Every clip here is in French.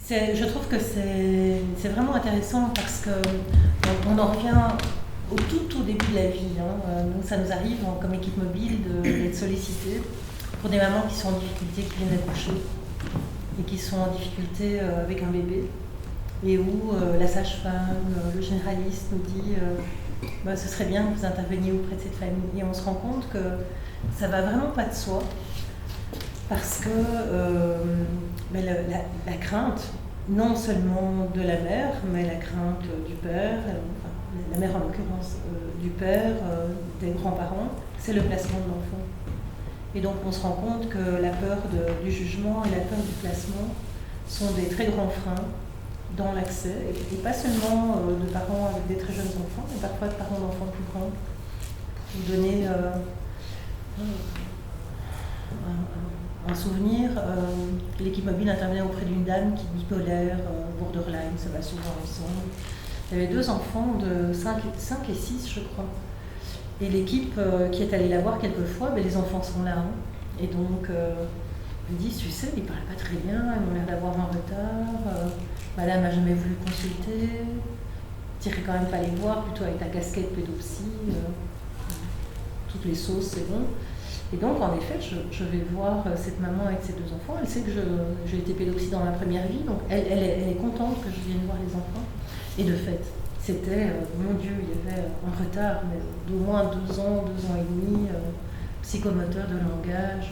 Je trouve que c'est vraiment intéressant parce qu'on en revient au tout début de la vie. Nous, ça nous arrive comme équipe mobile d'être sollicités pour des mamans qui sont en difficulté, qui viennent d'accoucher et qui sont en difficulté avec un bébé, et où la sage-femme, le généraliste nous dit ce serait bien que vous interveniez auprès de cette famille. Et on se rend compte que ça va vraiment pas de soi, parce que la crainte, non seulement de la mère, mais la crainte du père, la mère en l'occurrence, du père, des grands-parents, c'est le placement de l'enfant. Et donc on se rend compte que la peur du jugement et la peur du placement sont des très grands freins dans l'accès, et pas seulement de parents avec des très jeunes enfants, mais parfois de parents d'enfants plus grands. Pour vous donner un souvenir, l'équipe mobile intervenait auprès d'une dame qui est bipolaire, borderline, ça va souvent ensemble. Il y avait 2 enfants de 5 et 6, je crois. Et l'équipe qui est allée la voir quelques fois, les enfants sont là. Et donc, ils disent, tu sais, ils ne parlent pas très bien, ils ont l'air d'avoir un retard. Madame n'a jamais voulu consulter. Tu n'irais quand même pas les voir, plutôt avec ta casquette pédopsie. Toutes les sauces, c'est bon. Et donc, en effet, je vais voir cette maman avec ses 2 enfants. Elle sait que j'ai été pédopsie dans ma première vie, donc elle est contente que je vienne voir les enfants. Et de fait, c'était, mon Dieu, il y avait un retard, mais d'au moins 2 ans, 2 ans et demi, psychomoteur de langage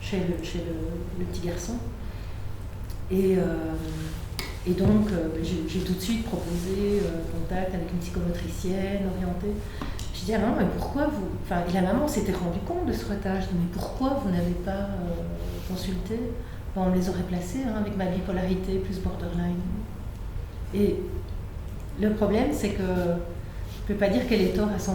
chez le petit garçon. Et donc, j'ai tout de suite proposé contact avec une psychomotricienne orientée. Je dis, ah non, mais pourquoi vous... et la maman s'était rendue compte de ce retard. Je dis, mais pourquoi vous n'avez pas consulté? On me les aurait placés avec ma bipolarité plus borderline. Et le problème, c'est que je ne peux pas dire qu'elle est tort à 100%,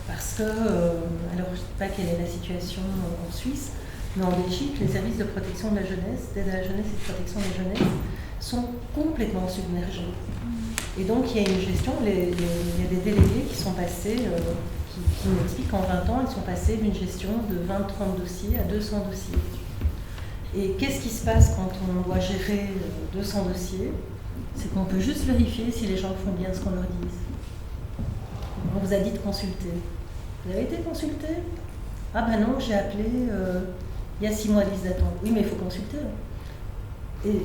parce que, alors je ne sais pas quelle est la situation en Suisse, mais en Belgique, les services de protection de la jeunesse, d'aide à la jeunesse et de protection de la jeunesse, sont complètement submergés. Et donc il y a une gestion, il y a des délégués qui sont passés, qui m'expliquent qu'en 20 ans, ils sont passés d'une gestion de 20-30 dossiers à 200 dossiers. Et qu'est-ce qui se passe quand on doit gérer 200 dossiers? C'est qu'on peut juste vérifier si les gens font bien ce qu'on leur dit. On vous a dit de consulter. Vous avez été consulté? Ah ben non, j'ai appelé, il y a 6 mois de liste d'attente. Oui, mais il faut consulter. Et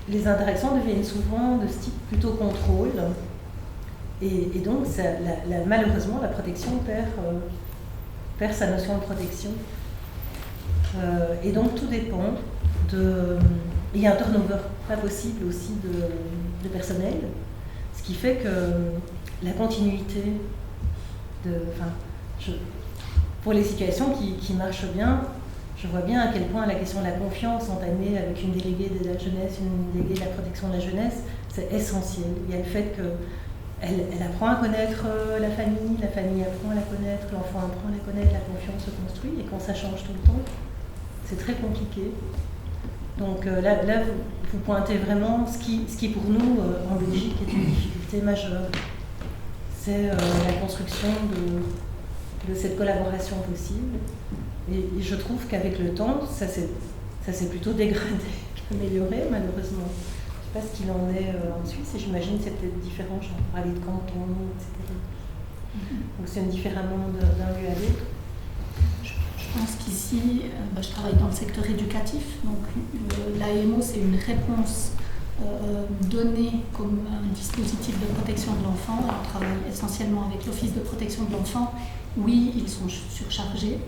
les interactions deviennent souvent de ce type plutôt contrôle. Et donc, malheureusement, la protection perd sa notion de protection. Et donc, tout dépend de... Il y a un turnover pas possible aussi de personnel, ce qui fait que la continuité pour les situations qui marchent bien, je vois bien à quel point la question de la confiance entamée avec une déléguée de la jeunesse, une déléguée de la protection de la jeunesse, c'est essentiel. Il y a le fait qu'elle apprend à connaître la famille apprend à la connaître, l'enfant apprend à la connaître, la confiance se construit, et quand ça change tout le temps, c'est très compliqué. Donc là vous pointez vraiment ce qui pour nous, en Belgique, est une difficulté majeure. C'est la construction de cette collaboration possible. Et je trouve qu'avec le temps, ça s'est plutôt dégradé qu'amélioré, malheureusement. Je ne sais pas ce qu'il en est en Suisse, et j'imagine que c'est peut-être différent, genre pour aller de canton, etc. Donc c'est différemment d'un lieu à l'autre. Je pense qu'ici, je travaille dans le secteur éducatif, donc l'AMO, c'est une réponse donnée comme un dispositif de protection de l'enfant. On travaille essentiellement avec l'Office de protection de l'enfant. Oui, ils sont surchargés.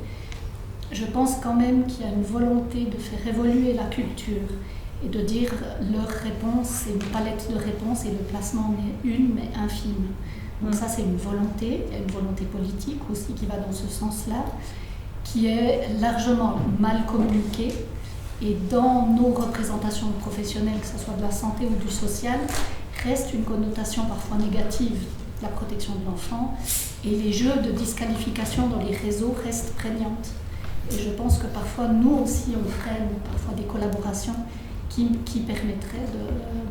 Je pense quand même qu'il y a une volonté de faire évoluer la culture et de dire leur réponse, c'est une palette de réponses, et le placement n'est une, mais infime. Donc ça, c'est une volonté, il y a une volonté politique aussi qui va dans ce sens-là, qui est largement mal communiquée, et dans nos représentations professionnelles, que ce soit de la santé ou du social, reste une connotation parfois négative de la protection de l'enfant, et les jeux de disqualification dans les réseaux restent prégnantes. Et je pense que parfois, nous aussi, on freine parfois des collaborations qui permettraient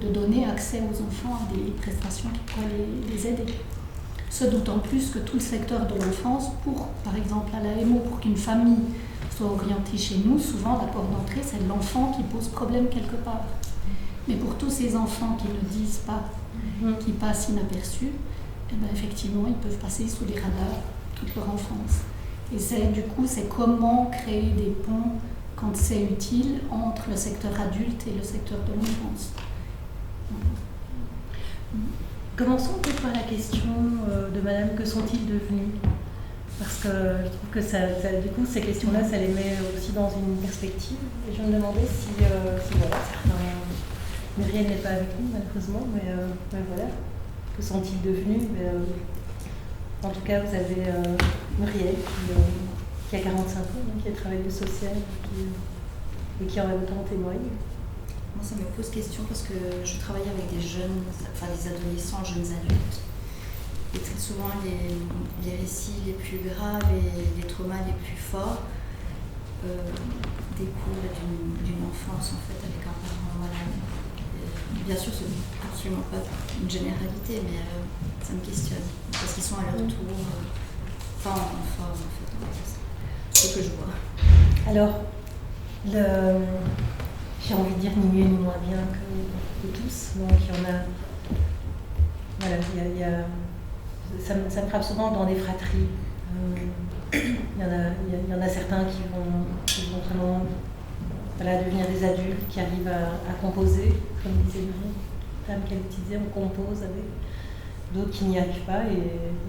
de donner accès aux enfants à des prestations qui pourraient les aider. Ce d'autant plus que tout le secteur de l'enfance, par exemple à l'AMO, pour qu'une famille soit orienté chez nous, souvent la porte d'entrée, c'est l'enfant qui pose problème quelque part. Mais pour tous ces enfants qui ne disent pas, qui passent inaperçus, eh ben, effectivement, ils peuvent passer sous les radars toute leur enfance. Et c'est comment créer des ponts quand c'est utile entre le secteur adulte et le secteur de l'enfance. Commençons peut-être par la question de Madame, que sont-ils devenus? Parce que je trouve que du coup, ces questions-là, ça les met aussi dans une perspective. Et je me demandais si voilà, Muriel n'est pas avec nous, malheureusement, mais voilà, que sont-ils devenus? En tout cas, vous avez Muriel qui a 45 ans, hein, qui a travaillé social et qui en même temps témoigne. Moi, ça me pose question parce que je travaille avec des jeunes, enfin des adolescents, jeunes adultes. Et très souvent, les récits les plus graves et les traumas les plus forts découlent d'une enfance en fait avec un parent malade. Bien sûr, ce n'est absolument pas une généralité, mais ça me questionne parce qu'ils sont à leur tour pas en forme en fait. C'est ce que je vois. Alors, j'ai envie de dire ni mieux ni moins bien que tous. Donc il y en a. Voilà, ça me frappe souvent dans des fratries. Il y en a certains qui vont vraiment devenir des adultes, qui arrivent à composer, comme disait Marie, femme qu'elle utilisait, on compose avec. D'autres qui n'y arrivent pas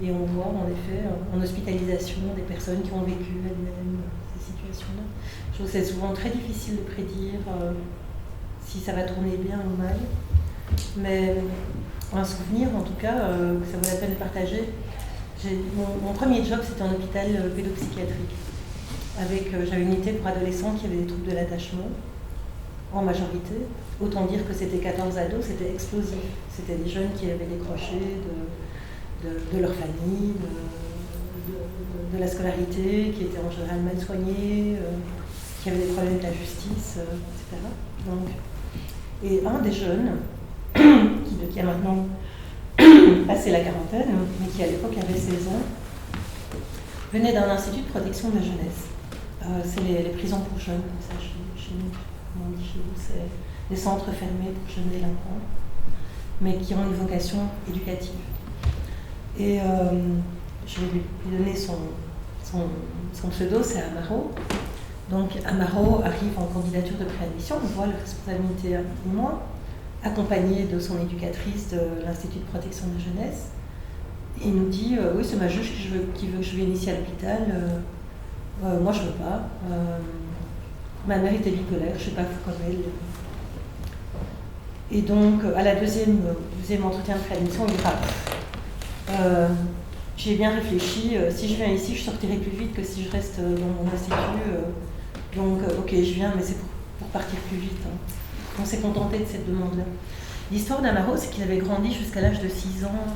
et on voit en effet en hospitalisation des personnes qui ont vécu elles-mêmes ces situations-là. Je trouve que c'est souvent très difficile de prédire si ça va tourner bien ou mal. Mais un souvenir, en tout cas, que ça vaut la peine de partager. Mon premier job, c'était en hôpital pédopsychiatrique. J'avais une unité pour adolescents qui avaient des troubles de l'attachement, en majorité. Autant dire que c'était 14 ados, c'était explosif. C'était des jeunes qui avaient décroché de leur famille, de la scolarité, qui étaient en général mal soignés, qui avaient des problèmes de la justice, etc. Et un des jeunes, qui a maintenant passé la quarantaine, mais qui à l'époque avait 16 ans, venait d'un institut de protection de la jeunesse. C'est les prisons pour jeunes, comme ça chez nous, comme on dit chez vous, c'est des centres fermés pour jeunes délinquants, mais qui ont une vocation éducative. Et je vais lui donner son pseudo, c'est Amaro. Donc Amaro arrive en candidature de préadmission, on voit la responsabilité de moi, accompagné de son éducatrice de l'Institut de protection de la jeunesse. Et il nous dit oui, c'est ma juge qui veut que je vienne ici à l'hôpital. Moi, je ne veux pas. Ma mère était bipolaire, je ne sais pas comme elle. Et donc, à la deuxième entretien de préadmission, il dira j'y ai bien réfléchi. Si je viens ici, je sortirai plus vite que si je reste dans mon institut. Donc, ok, je viens, mais c'est pour partir plus vite. Hein. On s'est contenté de cette demande-là. L'histoire d'Amaro, c'est qu'il avait grandi jusqu'à l'âge de 6 ans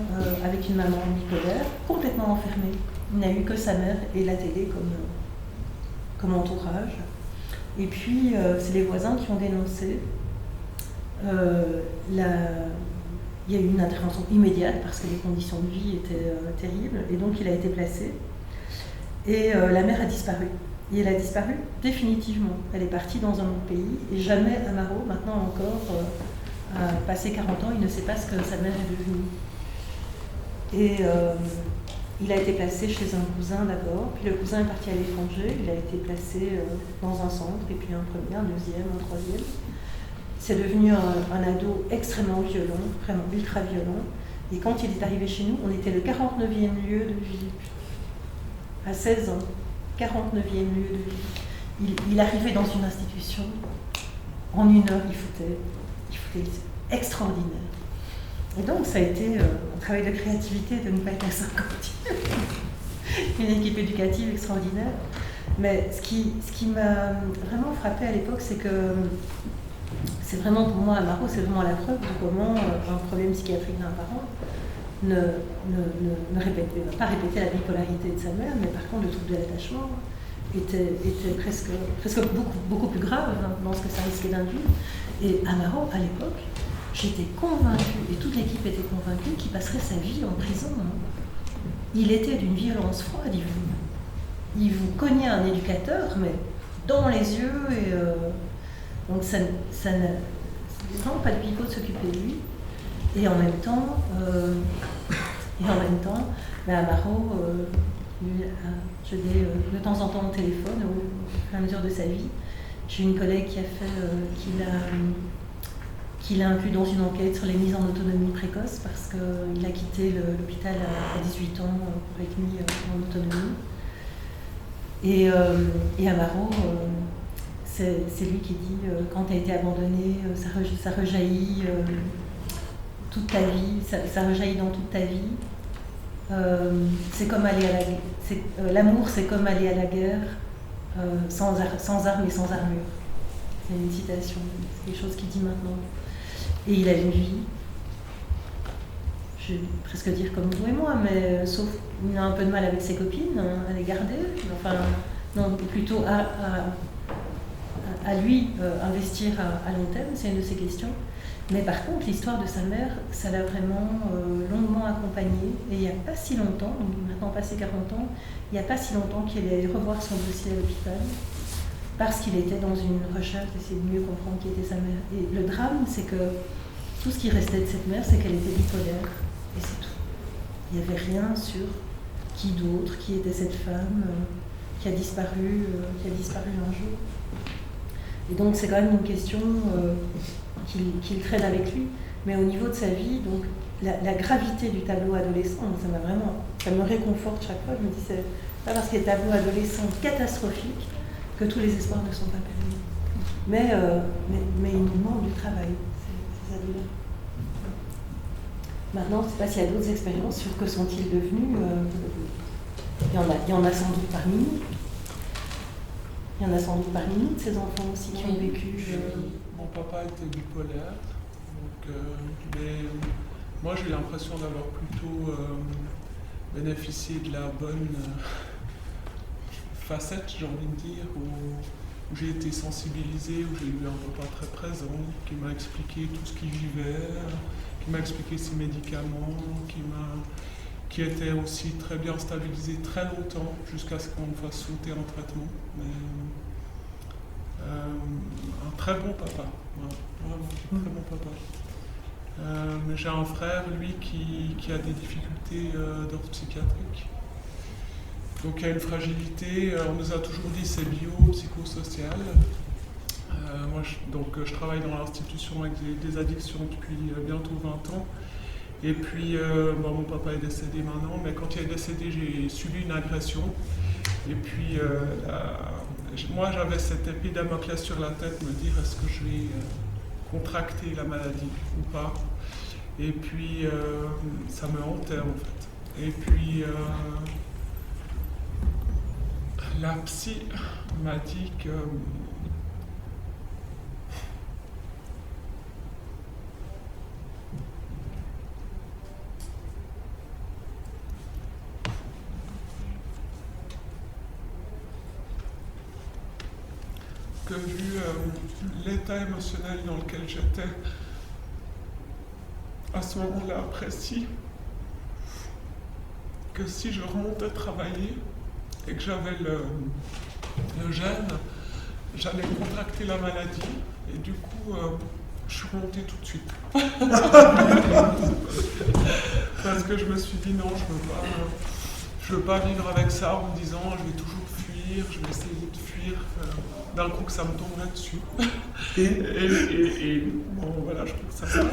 avec une maman bipolaire, complètement enfermée. Il n'a eu que sa mère et la télé comme entourage. Et puis, c'est les voisins qui ont dénoncé. Il y a eu une intervention immédiate parce que les conditions de vie étaient terribles. Et donc, il a été placé. Et la mère a disparu. Et elle a disparu définitivement. Elle est partie dans un autre pays. Et jamais Amaro, maintenant encore, passé 40 ans, il ne sait pas ce que sa mère est devenue. Et il a été placé chez un cousin d'abord, puis le cousin est parti à l'étranger, il a été placé dans un centre, et puis un premier, un deuxième, un troisième. C'est devenu un ado extrêmement violent, vraiment ultra violent. Et quand il est arrivé chez nous, on était le 49e lieu de vie. À 16 ans, 49e lieu de vie. Il arrivait dans une institution, en une heure, il foutait extraordinaire. Et donc, ça a été un travail de créativité de ne pas être à 50. Une équipe éducative extraordinaire. Mais ce qui m'a vraiment frappé à l'époque, c'est que c'est vraiment pour moi, Amaro, c'est vraiment la preuve de comment un problème psychiatrique d'un parent ne va pas répéter la bipolarité de sa mère, mais par contre, le trouble de l'attachement était presque beaucoup plus grave dans ce que ça risquait d'induire. Et Amaro, à l'époque, j'étais convaincue, et toute l'équipe était convaincue, qu'il passerait sa vie en prison. Il était d'une violence froide, il vous cognait un éducateur, mais dans les yeux. Et, donc ça c'est vraiment pas de pipeau de s'occuper de lui. Et en même temps, Amaro, je l'ai de temps en temps au téléphone, au fur et à mesure de sa vie. J'ai une collègue qui a fait, qu'il a inclus dans une enquête sur les mises en autonomie précoce parce qu'il a quitté l'hôpital à 18 ans pour être mis en autonomie. Et Amaro, c'est lui qui dit quand tu as été abandonné, ça rejaillit toute ta vie, ça rejaillit dans toute ta vie. C'est comme aller à la guerre. L'amour, c'est comme aller à la guerre sans armes et sans armure. C'est une citation, c'est quelque chose qu'il dit maintenant. Et il a une vie, je vais presque dire comme vous et moi, mais sauf qu'il a un peu de mal avec ses copines, à les garder. Enfin, non, plutôt à lui investir à long terme, c'est une de ses questions. Mais par contre, l'histoire de sa mère, ça l'a vraiment longuement accompagnée. Et il n'y a pas si longtemps, donc maintenant passé 40 ans, il n'y a pas si longtemps qu'il est allé revoir son dossier à l'hôpital parce qu'il était dans une recherche d'essayer de mieux comprendre qui était sa mère. Et le drame, c'est que tout ce qui restait de cette mère, c'est qu'elle était bipolaire. Et c'est tout. Il n'y avait rien sur qui d'autre, qui était cette femme qui a disparu un jour. Et donc c'est quand même une question qu'il traîne avec lui. Mais au niveau de sa vie, donc la gravité du tableau adolescent, ça me réconforte chaque fois. Je me dis, c'est pas parce qu'il y a des tableaux adolescents catastrophiques que tous les espoirs ne sont pas permis. Mais il nous demande du travail, ces ados-là. Maintenant, je ne sais pas s'il y a d'autres expériences sur que sont-ils devenus. Il y en a sans doute parmi nous. Il y en a sans doute parmi nous, de ces enfants aussi qui ont vécu. Mon papa était bipolaire, donc, mais moi j'ai l'impression d'avoir plutôt bénéficié de la bonne facette, j'ai envie de dire, où j'ai été sensibilisé, où j'ai eu un papa très présent, qui m'a expliqué tout ce qu'il vivait, qui m'a expliqué ses médicaments, qui était aussi très bien stabilisé très longtemps, jusqu'à ce qu'on me fasse sauter en traitement. Mais, un très bon papa, vraiment un très bon papa. Mais j'ai un frère, lui, qui a des difficultés d'ordre psychiatrique. Donc il y a une fragilité, on nous a toujours dit c'est bio-psychosocial. Moi, je travaille dans l'institution avec des addictions depuis bientôt 20 ans. Et puis, mon papa est décédé maintenant, mais quand il est décédé, j'ai subi une agression. Et puis, moi, j'avais cette épée de Damoclès sur la tête, me dire est-ce que je vais contracter la maladie ou pas. Et puis, ça me hantait en fait. Et puis, la psy m'a dit que vu l'état émotionnel dans lequel j'étais à ce moment-là précis, que si je remontais travailler et que j'avais le gène, j'allais contracter la maladie et du coup je suis remontée tout de suite. Parce que je me suis dit non, je veux pas vivre avec ça en me disant je vais toujours fuir, je vais essayer de fuir. D'un coup que ça me tomberait dessus. Et bon, voilà, je trouve que ça va.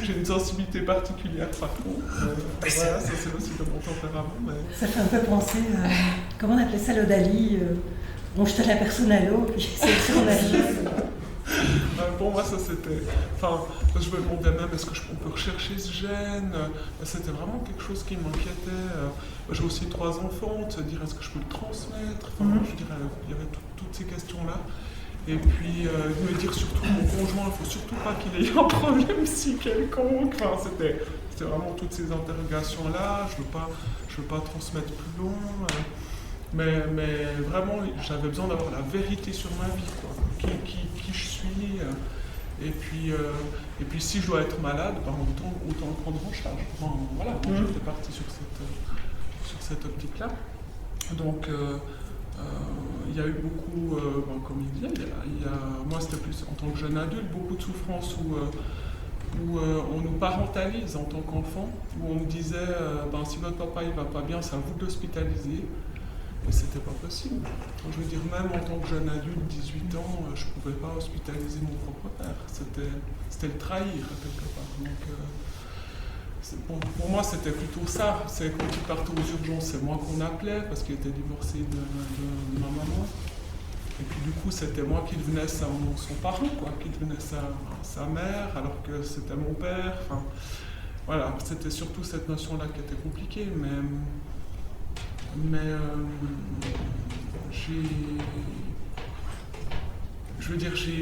J'ai une sensibilité particulière par contre. Voilà, ça c'est aussi de mon tempérament. Mais... Ça fait un peu penser à, comment on appelait ça, l'Odali, on jetait la personne à l'eau, puis c'est surnager. Pour moi, ça c'était. Enfin, je me demandais même est-ce qu'on peut rechercher ce gène. C'était vraiment quelque chose qui m'inquiétait. J'ai aussi 3 enfants, de se dire est-ce que je peux le transmettre. Enfin, je dirais, il y avait toutes ces questions-là. Et puis, me dire surtout mon conjoint, il ne faut surtout pas qu'il ait un problème si quelconque. Enfin, c'était vraiment toutes ces interrogations-là. Je veux pas transmettre plus long. Mais vraiment, j'avais besoin d'avoir la vérité sur ma vie, quoi. Qui je suis. Et puis si je dois être malade, ben, autant le prendre en charge. Enfin, voilà, j'étais parti sur cette optique-là. Donc Il y a eu beaucoup, comme il dit, moi c'était plus en tant que jeune adulte, beaucoup de souffrances où on nous parentalise en tant qu'enfant, où on nous disait si votre papa il va pas bien, c'est à vous de l'hospitaliser. Et c'était pas possible. Je veux dire, même en tant que jeune adulte, 18 ans, je pouvais pas hospitaliser mon propre père. C'était le trahir quelque part. Donc, pour moi, c'était plutôt ça. C'est quand il partait aux urgences, c'est moi qu'on appelait parce qu'il était divorcé de ma maman. Et puis du coup, c'était moi qui devenais son parent, quoi, qui devenait sa mère, alors que c'était mon père. Enfin, voilà, c'était surtout cette notion-là qui était compliquée. Mais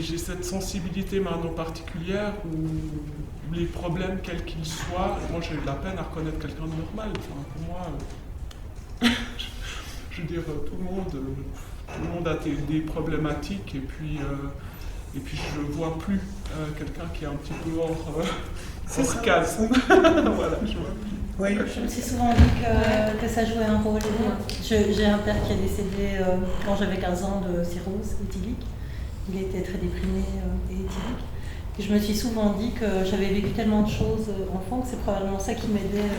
j'ai cette sensibilité maintenant particulière où les problèmes, quels qu'ils soient, moi j'ai de la peine à reconnaître quelqu'un de normal. Enfin, pour moi, je veux dire, tout le monde a des problématiques et puis je ne vois plus quelqu'un qui est un petit peu hors case. Voilà, je vois plus. Oui. Je me suis souvent dit que ça jouait un rôle. J'ai un père qui est décédé quand j'avais 15 ans de cirrhose éthylique. Il était très déprimé et éthylique. Et je me suis souvent dit que j'avais vécu tellement de choses enfant que c'est probablement ça qui m'aidait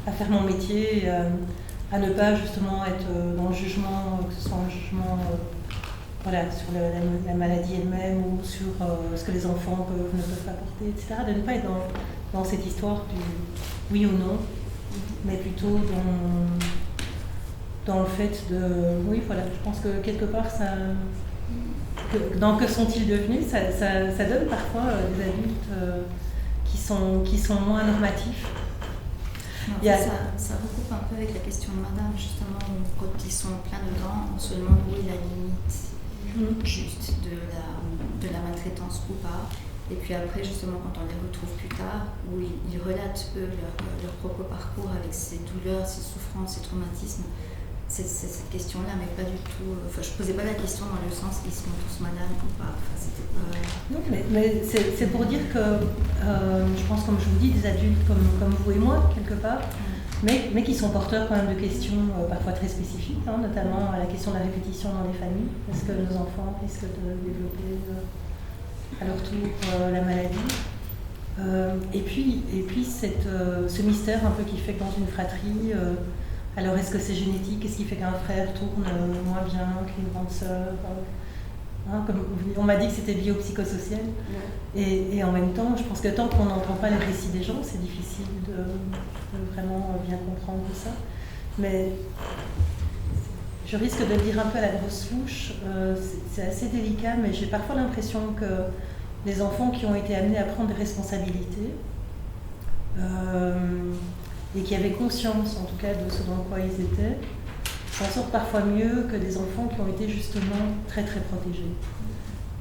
à faire mon métier et à ne pas justement être dans le jugement, que ce soit un jugement sur la maladie elle-même ou sur ce que les enfants ne peuvent pas porter, etc. De ne pas être dans cette histoire du oui ou non, mais plutôt dans le fait de... Oui, voilà, je pense que quelque part, dans que sont-ils devenus, ça donne parfois des adultes qui sont moins normatifs. Ça recoupe un peu avec la question de madame, justement, quand ils sont plein dedans, on se demande où est la limite juste de la maltraitance ou pas. Et puis après, justement, quand on les retrouve plus tard, où ils relatent, eux, leur propre parcours avec ses douleurs, ses souffrances, ses traumatismes, c'est cette question-là, mais pas du tout... Enfin, je ne posais pas la question dans le sens ils sont tous madame ou pas. Enfin, c'était pas... Non, mais c'est pour dire que, je pense, comme je vous dis, des adultes comme vous et moi, quelque part, mais qui sont porteurs quand même de questions parfois très spécifiques, notamment la question de la répétition dans les familles. Est-ce que nos enfants risquent de développer... à leur tour la maladie. Et puis ce mystère un peu qui fait que dans une fratrie, alors est-ce que c'est génétique? Qu'est-ce qui fait qu'un frère tourne moins bien qu'une grande sœur? Comme on m'a dit que c'était biopsychosocial. Et en même temps, je pense que tant qu'on n'entend pas les récits des gens, c'est difficile de vraiment bien comprendre ça. Mais je risque de le dire un peu à la grosse louche, c'est assez délicat, mais j'ai parfois l'impression que les enfants qui ont été amenés à prendre des responsabilités et qui avaient conscience en tout cas de ce dans quoi ils étaient, s'en sortent parfois mieux que des enfants qui ont été justement très très protégés.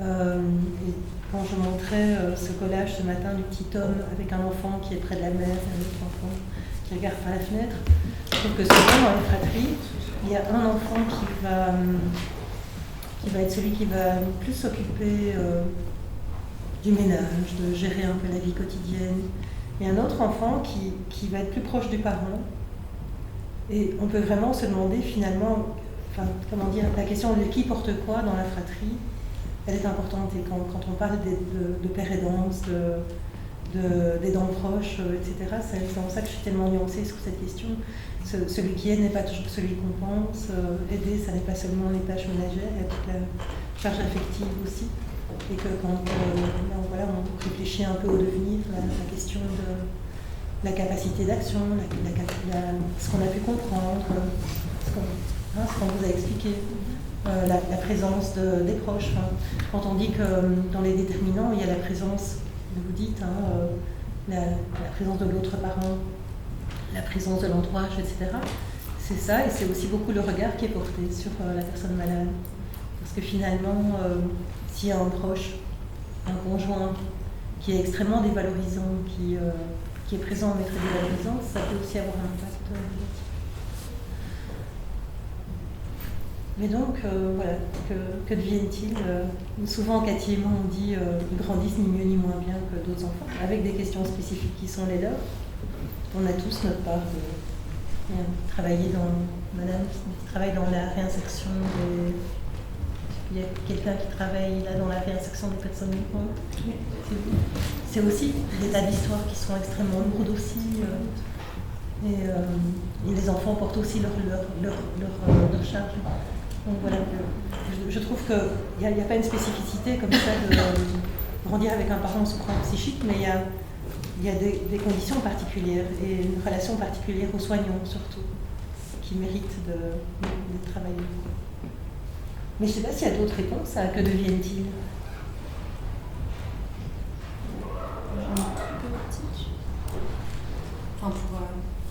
Et quand je montrais ce collage ce matin du petit homme avec un enfant qui est près de la mer, un autre enfant qui regarde par la fenêtre, je trouve que souvent dans les fratries, il y a un enfant qui va être celui qui va plus s'occuper du ménage, de gérer un peu la vie quotidienne, et un autre enfant qui va être plus proche du parent. Et on peut vraiment se demander finalement, la question de qui porte quoi dans la fratrie, elle est importante. Et quand on parle de père aidance, d'aidants proches, etc., c'est pour ça que je suis tellement nuancée sur cette question. Celui qui aide n'est pas toujours celui qu'on pense. Aider, ça n'est pas seulement les tâches ménagères, il y a toute la charge affective aussi. Et que quand on réfléchit un peu au devenir, la question de la capacité d'action, ce qu'on a pu comprendre, ce qu'on vous a expliqué, la présence des proches. Quand on dit que dans les déterminants, il y a la présence, vous dites, la présence de l'autre parent, la présence de l'entourage, etc. C'est ça, et c'est aussi beaucoup le regard qui est porté sur la personne malade. Parce que finalement, s'il y a un proche, un conjoint qui est extrêmement dévalorisant, qui est présent mais très dévalorisant, ça peut aussi avoir un impact négatif. Mais donc, voilà, que deviennent-ils Souvent, Cathy et moi, on dit ils grandissent ni mieux ni moins bien que d'autres enfants, avec des questions spécifiques qui sont les leurs. On a tous notre part Madame qui travaille dans la réinsertion il y a quelqu'un qui travaille là dans la réinsertion des personnes migrantes. C'est aussi des tas d'histoires qui sont extrêmement lourdes aussi. Et les enfants portent aussi leur charge. Donc voilà, je trouve qu'il n'y a pas une spécificité comme ça de grandir avec un parent souffrant psychique, mais il y a des conditions particulières et une relation particulière aux soignants surtout, qui méritent de travailler. Mais je ne sais pas s'il y a d'autres réponses à que deviennent-ils. Enfin, pour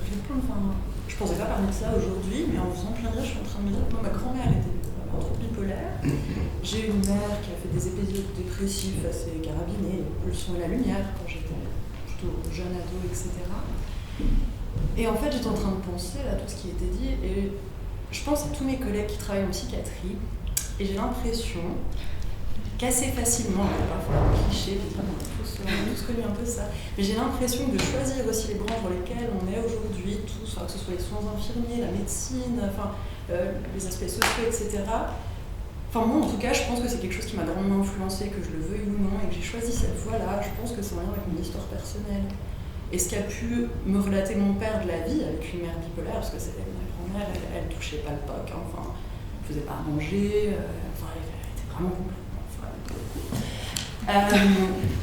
répondre, je ne pensais pas parler de ça aujourd'hui, mais en faisant plein de rire, je suis en train de me dire que moi, ma grand-mère était trop bipolaire. J'ai une mère qui a fait des épisodes dépressifs assez carabinés, le son et la lumière, quand j'étais plutôt jeune ado, etc. Et en fait, j'étais en train de penser à tout ce qui était dit, et je pense à tous mes collègues qui travaillent en psychiatrie, et j'ai l'impression qu'assez facilement, parfois un cliché, on a tous connu un peu ça, mais j'ai l'impression de choisir aussi les branches dans lesquelles on est aujourd'hui, tous, que ce soit les soins infirmiers, la médecine, les aspects sociaux, etc. Enfin, moi, en tout cas, je pense que c'est quelque chose qui m'a grandement influencé, que je le veuille ou non, et que j'ai choisi cette voie-là. Je pense que c'est en lien avec mon histoire personnelle. Et ce qu'a pu me relater mon père de la vie, avec une mère bipolaire, parce que ma grand-mère, elle touchait pas le POC, elle faisait pas à manger, elle était vraiment complètement folle.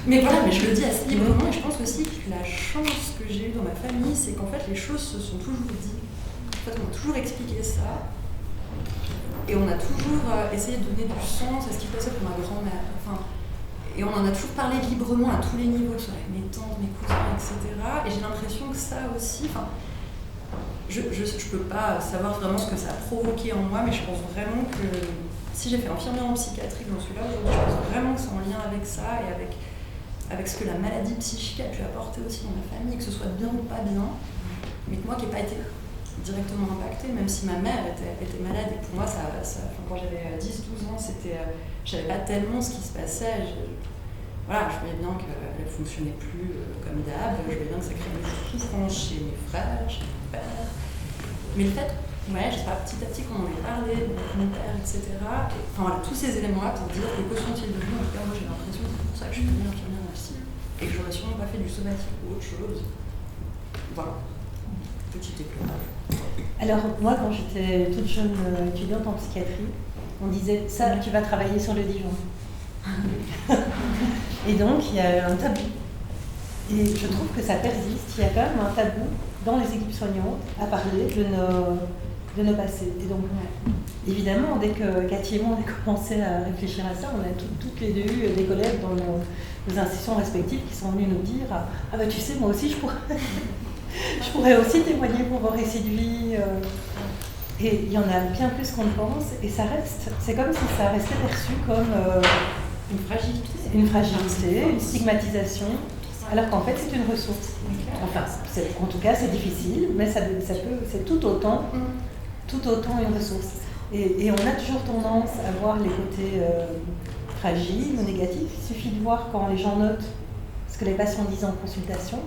Mais voilà, mais je le dis assez librement, et je pense aussi que la chance que j'ai eue dans ma famille, c'est qu'en fait, les choses se sont toujours dites. En fait, on m'a toujours expliqué ça. Et on a toujours essayé de donner du sens à ce qui se passait pour ma grand-mère. Et on en a toujours parlé librement à tous les niveaux, que ce soit avec mes tantes, mes cousins, etc. Et j'ai l'impression que ça aussi, je peux pas savoir vraiment ce que ça a provoqué en moi, mais je pense vraiment que si j'ai fait infirmière en psychiatrie, j'en suis là aujourd'hui, je pense vraiment que c'est en lien avec ça et avec ce que la maladie psychique a pu apporter aussi dans ma famille, que ce soit bien ou pas bien, mais que moi qui n'ai pas été directement impactée, même si ma mère était malade, et pour moi, quand j'avais 10-12 ans, je savais pas tellement ce qui se passait. Je voyais bien qu'elle ne fonctionnait plus comme d'hab, je voyais bien que ça créait une souffrance chez mes frères, chez mon père. Mais le fait, je sais pas, petit à petit, quand on lui parlait de mon père, etc., tous ces éléments-là pour dire que sont-ils devenus, en tout cas, moi j'ai l'impression que c'est pour ça que je suis devenue infirmière aussi, et que j'aurais sûrement pas fait du somatique ou autre chose. Voilà. Petit éclairage. Alors, moi, quand j'étais toute jeune étudiante en psychiatrie, on disait ça, tu vas travailler sur le divan. Et donc, il y a un tabou. Et je trouve que ça persiste. Il y a quand même un tabou dans les équipes soignantes à parler de nos passés. Et donc, évidemment, dès que Cathy et moi on a commencé à réfléchir à ça, on a toutes les deux eu des collègues dans nos institutions respectives qui sont venus nous dire « Ah bah tu sais, moi aussi je pourrais aussi témoigner pour vos récits de vie. » Et il y en a bien plus qu'on ne pense, et ça reste. C'est comme si ça restait perçu comme une fragilité, une stigmatisation, alors qu'en fait c'est une ressource. En tout cas c'est difficile, mais c'est tout autant une ressource. Et on a toujours tendance à voir les côtés fragiles ou négatifs. Il suffit de voir quand les gens notent ce que les patients disent en consultation.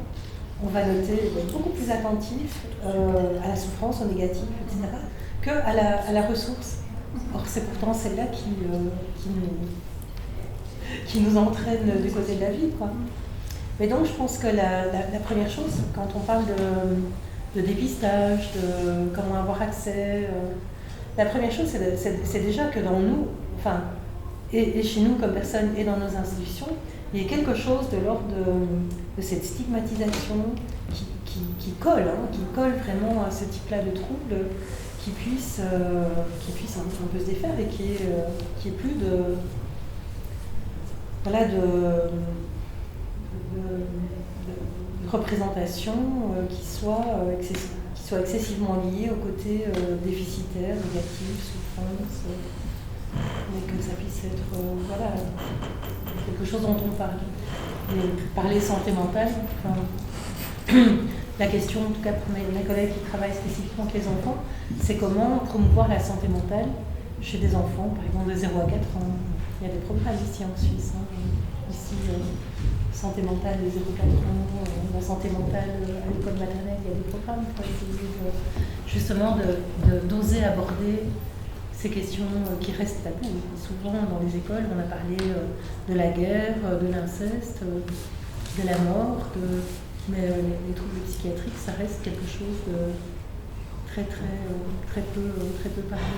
On va noter, être beaucoup plus attentif à la souffrance, au négatif, etc., qu'à la ressource. Or, c'est pourtant celle-là qui nous entraîne du côté de la vie, quoi. Mais donc, je pense que la première chose, quand on parle de dépistage, de comment avoir accès, la première chose, c'est déjà que dans nous, et chez nous comme personnes et dans nos institutions, il y a quelque chose de l'ordre de cette stigmatisation qui colle vraiment à ce type-là de troubles, qui puisse un peu se défaire et qui est plus de représentation qui soit excessivement liée au côté déficitaire, négatif, souffrance, et que ça puisse être quelque chose dont on parle. Et parler santé mentale, la question, en tout cas pour mes collègues qui travaillent spécifiquement avec les enfants, c'est comment promouvoir la santé mentale chez des enfants, par exemple de 0 à 4 ans. Il y a des programmes ici en Suisse. Ici, santé mentale des 0-4 ans, la santé mentale à l'école maternelle, il y a des programmes pour essayer justement d'oser aborder ces questions qui restent taboues. Souvent dans les écoles, on a parlé de la guerre, de l'inceste, de la mort, mais les troubles psychiatriques, ça reste quelque chose de très peu parlé.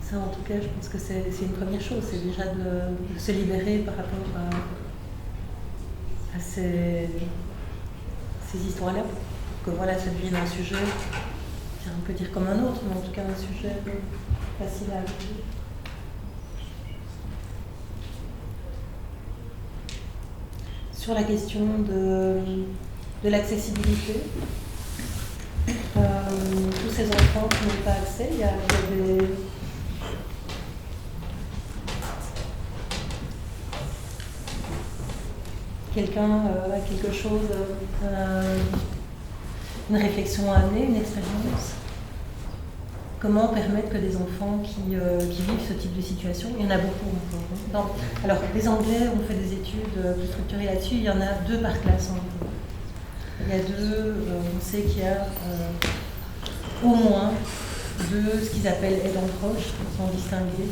Ça, en tout cas, je pense que c'est une première chose, c'est déjà de se libérer par rapport à ces histoires-là, pour que voilà, ça devienne un sujet, on peut dire comme un autre, mais en tout cas un sujet facile à aborder. Sur la question de l'accessibilité, tous ces enfants qui n'ont pas accès, il y a des... Quelqu'un a quelque chose, une réflexion à amener, une expérience. Comment permettre que des enfants qui vivent ce type de situation, il y en a beaucoup encore. Alors, les Anglais ont fait des études plus structurées là-dessus, il y en a 2 par classe en gros. Il y a 2, on sait qu'il y a au moins 2, ce qu'ils appellent aidants proches, sont distingués,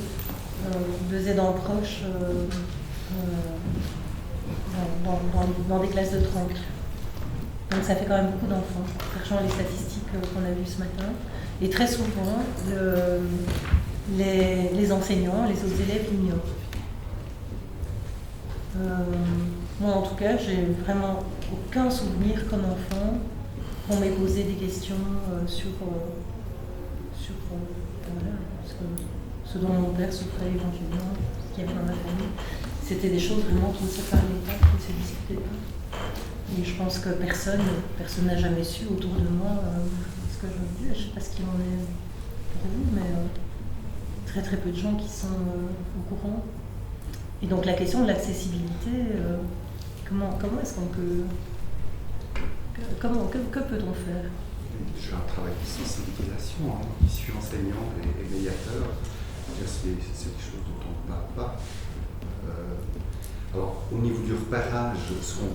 2 aidants proches dans des classes de 30. Donc ça fait quand même beaucoup d'enfants, cherchant les statistiques qu'on a vues ce matin. Et très souvent, les enseignants, les autres élèves ignorent. Moi, en tout cas, j'ai vraiment aucun souvenir comme enfant qu'on m'ait posé des questions sur voilà, ce dont mon père souffrait éventuellement, ce qu'il y avait dans ma famille. C'était des choses vraiment qui ne se parlaient pas, qui ne se discutaient pas. Et je pense que personne n'a jamais su autour de moi ce que je veux dire. Je ne sais pas ce qu'il en est pour vous, mais très peu de gens qui sont au courant. Et donc la question de l'accessibilité, comment est-ce qu'on peut... Que peut-on faire? Je fais un travail de sensibilisation, je suis enseignant et médiateur. C'est des choses dont on ne parle pas. Alors, au niveau du repérage, ce qu'on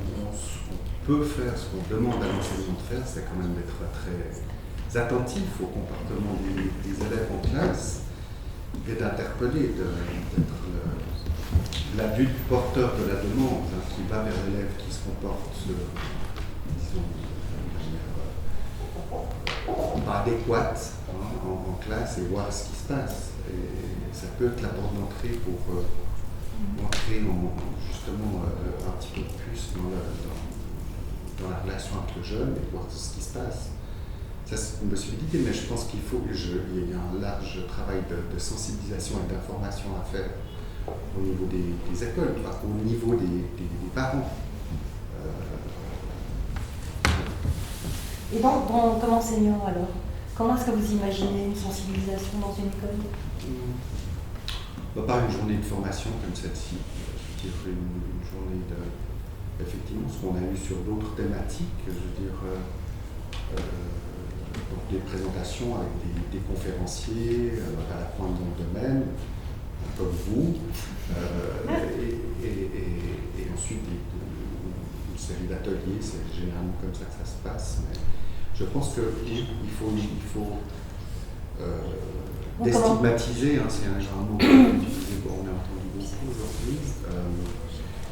peut faire, ce qu'on demande à l'enseignant de faire, c'est quand même d'être très attentif au comportement des élèves en classe et d'interpeller, d'être l'adulte porteur de la demande qui va vers l'élève qui se comporte, disons, de manière pas adéquate en classe et voir ce qui se passe. Et ça peut être la porte d'entrée pour entrer justement un petit peu plus dans la relation avec le jeune et voir ce qui se passe. Ça, c'est une possibilité, mais je pense qu'il faut qu'il y ait un large travail de sensibilisation et d'information à faire au niveau des écoles, pas au niveau des parents. Et donc, comme enseignant alors, comment est-ce que vous imaginez une sensibilisation dans une école? Pas une journée de formation comme celle-ci, je dirais une journée effectivement, ce qu'on a eu sur d'autres thématiques, je veux dire, donc des présentations avec des conférenciers à la pointe dans le domaine, comme vous, et ensuite une série d'ateliers, c'est généralement comme ça que ça se passe, mais je pense qu'il faut déstigmatiser, c'est un mot qu'on a entendu beaucoup aujourd'hui,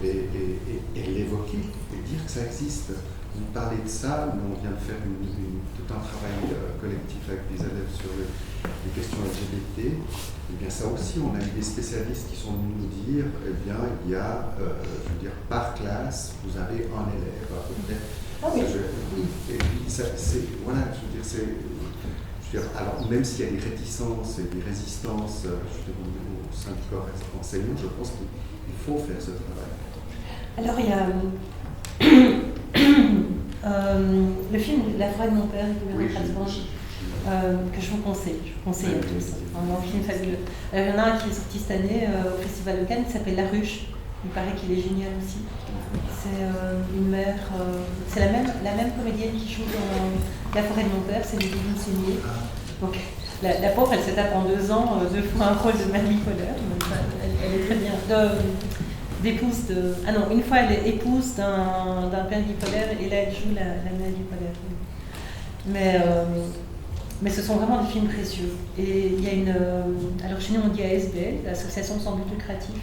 et l'évoquer, et dire que ça existe. Vous parlez de ça, mais on vient de faire tout un travail collectif avec des élèves sur les questions LGBT. Et bien ça aussi, on a eu des spécialistes qui sont venus nous dire, eh bien, il y a, je veux dire, par classe, vous avez un élève à peu près. Ah oui. Et puis, voilà, je veux dire, alors, même s'il y a des réticences et des résistances au sein du corps enseignant, je pense qu'il faut faire ce travail. Alors, il y a le film La forêt de mon père, de que je vous conseille. Je vous conseille à tous. C'est vraiment un film fabuleux. Il y en a un qui est sorti cette année au Festival de Cannes qui s'appelle La Ruche. Il paraît qu'il est génial aussi. C'est une mère, c'est la même comédienne qui joue dans La forêt de mon père, c'est Ludivine Seigné. Donc la pauvre, elle se tape en 2 ans 2 fois un rôle de mère bipolaire. Elle est très bien. d'épouse de... Ah non, une fois elle est épouse d'un père bipolaire et là elle joue la mère bipolaire. Mais ce sont vraiment des films précieux. Et il y a une... alors chez nous on dit ASBL, l'Association sans but lucratif.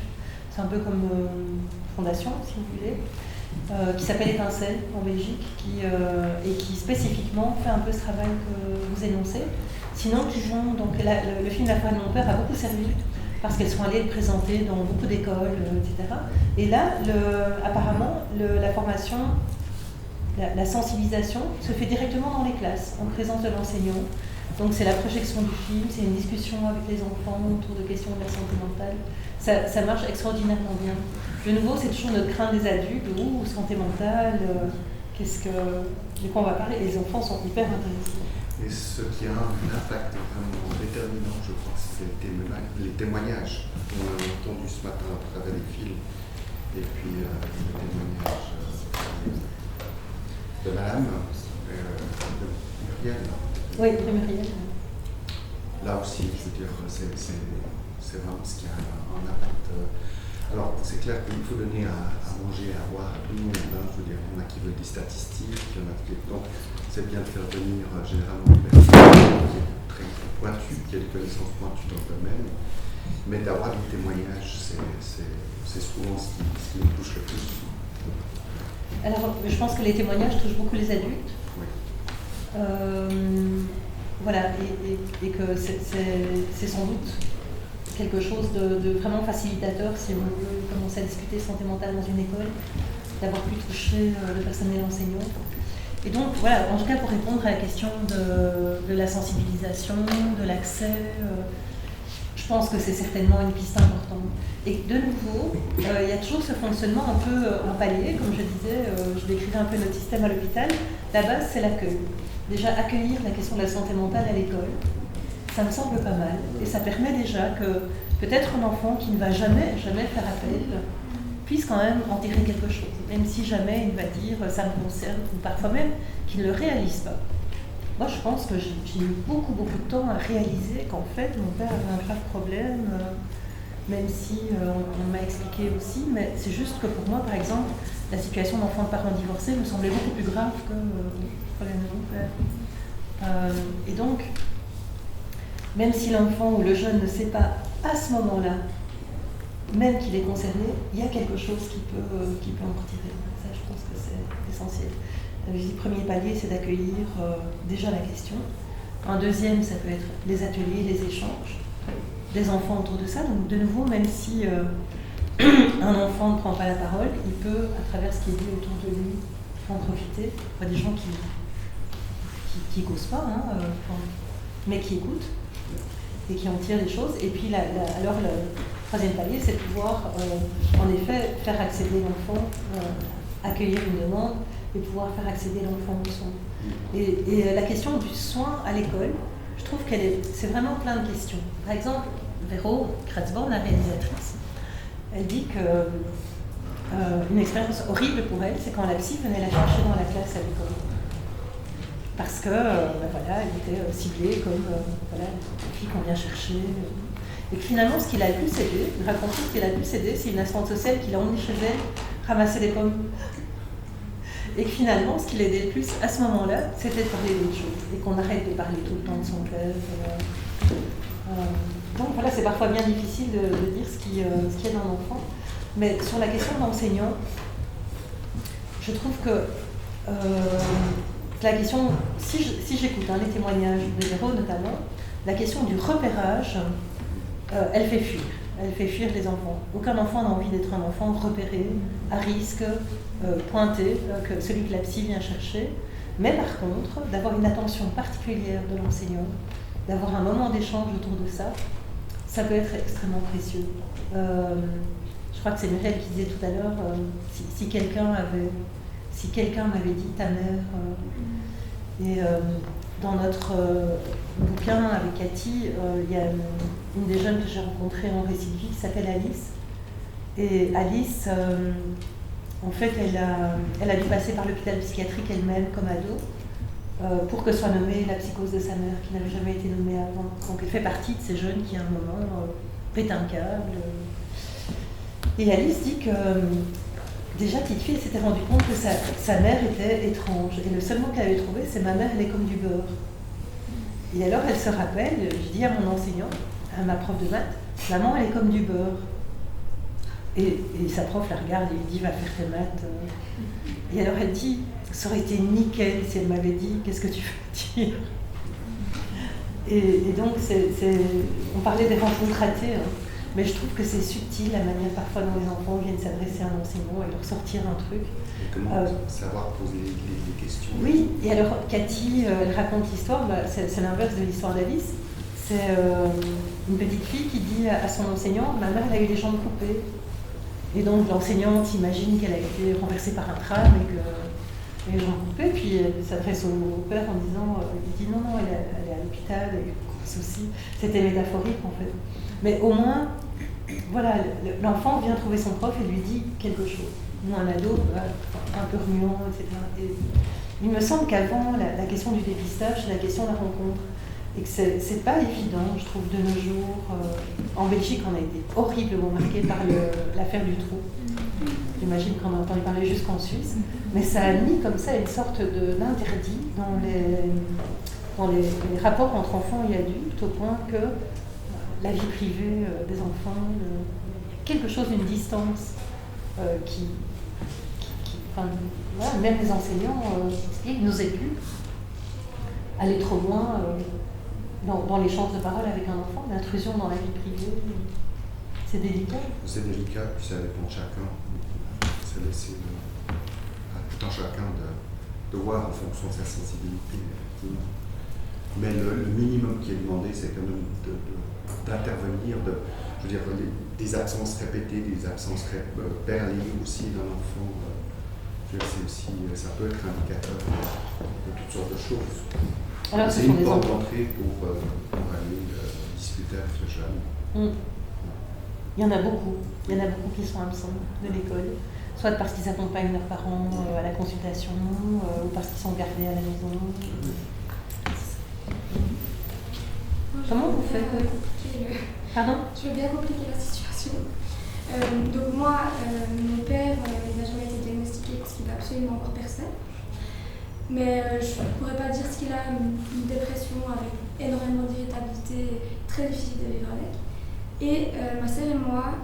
C'est un peu comme fondation, si vous voulez, qui s'appelle Étincelle en Belgique, et qui spécifiquement fait un peu ce travail que vous énoncez. Sinon, qui vont, donc le film La foi de mon père a beaucoup servi parce qu'elles sont allées le présenter dans beaucoup d'écoles, etc. Et là, apparemment, la formation, la sensibilisation se fait directement dans les classes, en présence de l'enseignant. Donc c'est la projection du film, c'est une discussion avec les enfants autour de questions de la santé mentale. Ça marche extraordinairement bien. De nouveau, c'est toujours notre crainte des adultes, santé mentale, de quoi on va parler. Les enfants sont hyper intéressés. Et ce qui a un impact vraiment déterminant, je crois, c'est les témoignages qu'on a entendus ce matin à travers les films. Et puis le témoignage de Madame, de Muriel. Oui, de Muriel. Là aussi, je veux dire, c'est vraiment ce qui a un impact. Alors, c'est clair qu'il faut donner à manger, à boire à tout le monde. Hein. Je veux dire, il y en a qui veulent des statistiques, il y en a qui... Donc, c'est bien de faire venir généralement des personnes qui sont très pointues, qui ont des connaissances pointues dans le domaine. Mais d'avoir des témoignages, c'est souvent ce qui nous touche le plus. Alors, je pense que les témoignages touchent beaucoup les adultes. Oui. Voilà, et que c'est sans doute quelque chose de vraiment facilitateur si on veut commencer à discuter santé mentale dans une école, d'avoir pu toucher le personnel enseignant. Et donc, voilà, en tout cas pour répondre à la question de la sensibilisation, de l'accès, je pense que c'est certainement une piste importante. Et de nouveau, il y a toujours ce fonctionnement un peu en palier, comme je disais, je décrivais un peu notre système à l'hôpital. La base, c'est l'accueil. Déjà, accueillir la question de la santé mentale à l'école, ça me semble pas mal. Et ça permet déjà que peut-être un enfant qui ne va jamais faire appel puisse quand même en tirer quelque chose. Même si jamais il va dire ça me concerne, ou parfois même qu'il ne le réalise pas. Moi, je pense que j'ai eu beaucoup de temps à réaliser qu'en fait, mon père avait un grave problème, même si on m'a expliqué aussi, mais c'est juste que pour moi, par exemple, la situation d'enfant de parents divorcés me semblait beaucoup plus grave que le problème de mon père. Et donc, même si l'enfant ou le jeune ne sait pas à ce moment-là, même qu'il est concerné, il y a quelque chose qui peut en retirer. Ça, je pense que c'est essentiel. Le premier palier, c'est d'accueillir déjà la question. Un deuxième, ça peut être les ateliers, les échanges, des enfants autour de ça. Donc, de nouveau, même si un enfant ne prend pas la parole, il peut, à travers ce qui est dit autour de lui, en profiter. Il y a des gens qui causent pas, mais qui écoutent et qui en tirent des choses. Et puis, alors, le troisième palier, c'est de pouvoir, en effet, faire accéder l'enfant, accueillir une demande et pouvoir faire accéder l'enfant au soin. Et la question du soin à l'école, je trouve c'est vraiment plein de questions. Par exemple, Véro Kratzborn, la réalisatrice, elle dit que une expérience horrible pour elle, c'est quand la psy venait la chercher dans la classe à l'école. Parce que, elle était ciblée comme une fille qu'on vient chercher. Et finalement, ce qui l'a le plus aidé, raconter ce qui l'a le plus aidé, c'est une assistante sociale qui l'a emmenée chez elle ramasser des pommes. Et que finalement, ce qui l'aidait le plus à ce moment-là, c'était de parler d'autres choses. Et qu'on arrête de parler tout le temps de son père. Donc voilà, c'est parfois bien difficile de dire ce qu'il y a dans l'enfant. Mais sur la question d'enseignant, je trouve que la question, si j'écoute les témoignages de Véro notamment, la question du repérage, elle fait fuir. Elle fait fuir les enfants. Aucun enfant n'a envie d'être un enfant repéré, à risque, pointé, que celui que la psy vient chercher. Mais par contre, d'avoir une attention particulière de l'enseignant, d'avoir un moment d'échange autour de ça, ça peut être extrêmement précieux. Je crois que c'est Muriel qui disait tout à l'heure, si quelqu'un m'avait dit ta mère, et dans notre bouquin avec Cathy, il y a une des jeunes que j'ai rencontrées en récit de vie qui s'appelle Alice. Et Alice, en fait, elle a dû passer par l'hôpital psychiatrique elle-même comme ado pour que soit nommée la psychose de sa mère, qui n'avait jamais été nommée avant. Donc elle fait partie de ces jeunes qui, à un moment, pètent un câble. Et Alice dit que déjà, petite fille, elle s'était rendue compte que sa mère était étrange. Et le seul mot qu'elle avait trouvé, c'est ma mère, elle est comme du beurre. Et alors, elle se rappelle, je dis à mon enseignant, à ma prof de maths, maman, elle est comme du beurre. Et sa prof la regarde et lui dit, va faire tes maths. Et alors, elle dit, ça aurait été nickel si elle m'avait dit, qu'est-ce que tu veux dire? Et donc, on parlait des rencontres ratées, hein. Mais je trouve que c'est subtil la manière parfois dont les enfants viennent s'adresser à un enseignant et leur sortir un truc. Et comment savoir poser les questions? Oui, et alors Cathy, elle raconte l'histoire, c'est l'inverse de l'histoire d'Alice. C'est une petite fille qui dit à son enseignant, ma mère elle a eu les jambes coupées. Et donc l'enseignante imagine qu'elle a été renversée par un tram et que les jambes coupées, puis elle s'adresse au père en disant, il dit non, elle est à l'hôpital, et gros souci. C'était métaphorique en fait. Mais au moins, voilà, l'enfant vient trouver son prof et lui dit quelque chose. Ou un ado, un peu remuant, etc. Et il me semble qu'avant, la question du dépistage, c'est la question de la rencontre. Et que c'est pas évident, je trouve, de nos jours. En Belgique, on a été horriblement marqué par l'affaire du trou. J'imagine qu'on a entendu parler jusqu'en Suisse. Mais ça a mis comme ça une sorte d'interdit dans les rapports entre enfants et adultes, au point que la vie privée des enfants, quelque chose d'une distance enfin, voilà, même les enseignants n'osaient plus aller trop loin dans l'échange de parole avec un enfant, l'intrusion dans la vie privée. C'est délicat. C'est délicat, puis ça dépend de chacun. C'est laissé à tout un chacun de voir en fonction de sa sensibilité, effectivement. Mais le minimum qui est demandé, c'est quand même d'intervenir, je veux dire, des absences répétées, des absences perlées aussi d'un enfant. C'est aussi, ça peut être indicateur de toutes sortes de choses. Alors, c'est une porte d'entrée pour aller discuter avec le jeune. Il y en a beaucoup. Il y en a beaucoup qui sont absents de l'école, soit parce qu'ils accompagnent leurs parents à la consultation, ou parce qu'ils sont gardés à la maison. Comment vous faites? Pardon? Je veux bien compliquer la situation. Donc moi, mon père n'a jamais été diagnostiqué parce qu'il n'a absolument encore personne. Mais je ne pourrais pas dire qu'il a une dépression avec énormément d'irritabilité, très difficile de vivre avec. Et ma sœur et moi,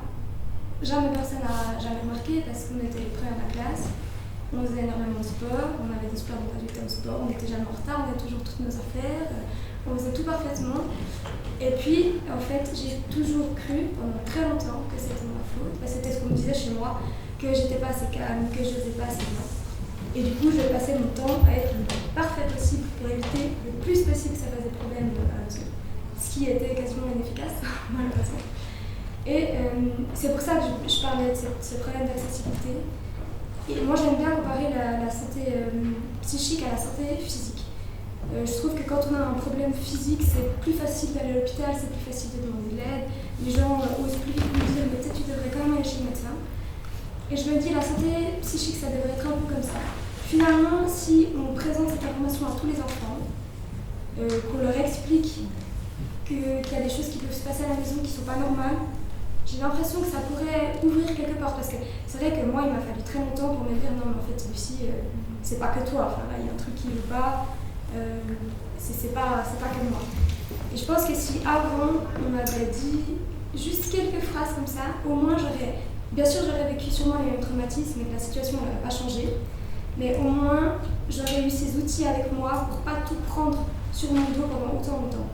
jamais personne n'a jamais remarqué parce qu'on était les premiers à la classe. On faisait énormément de sport, on avait des sports d'adultes au sport, on n'était jamais en retard, on avait toujours toutes nos affaires, on faisait tout parfaitement. Et puis, en fait, j'ai toujours cru pendant très longtemps que c'était ma faute. C'était ce qu'on me disait chez moi, que j'étais pas assez calme, que je faisais pas assez bien. Et du coup, je passais mon temps à être le plus parfait possible pour éviter le plus possible que ça fasse des problèmes à la maison. Ce qui était quasiment inefficace, malheureusement. Et c'est pour ça que je parlais de ce problème d'accessibilité. Et moi, j'aime bien comparer la santé psychique à la santé physique. Je trouve que quand on a un problème physique, c'est plus facile d'aller à l'hôpital, c'est plus facile de demander de l'aide. Les gens osent plus vite me dire, mais peut-être tu devrais quand même aller chez le médecin. Et je me dis, la santé psychique, ça devrait être un peu comme ça. Finalement, si on présente cette information à tous les enfants, qu'on leur explique qu'il y a des choses qui peuvent se passer à la maison qui ne sont pas normales, j'ai l'impression que ça pourrait ouvrir quelque part. Parce que c'est vrai que moi, il m'a fallu très longtemps pour me dire, non, mais en fait, Lucie, c'est pas que toi. Enfin, là, il y a un truc qui ne va pas. C'est pas que moi. Et je pense que si avant on m'avait dit juste quelques phrases comme ça, au moins j'aurais, bien sûr j'aurais vécu sûrement les mêmes traumatismes et que la situation n'aurait pas changé, mais au moins j'aurais eu ces outils avec moi pour pas tout prendre sur mon dos pendant autant longtemps.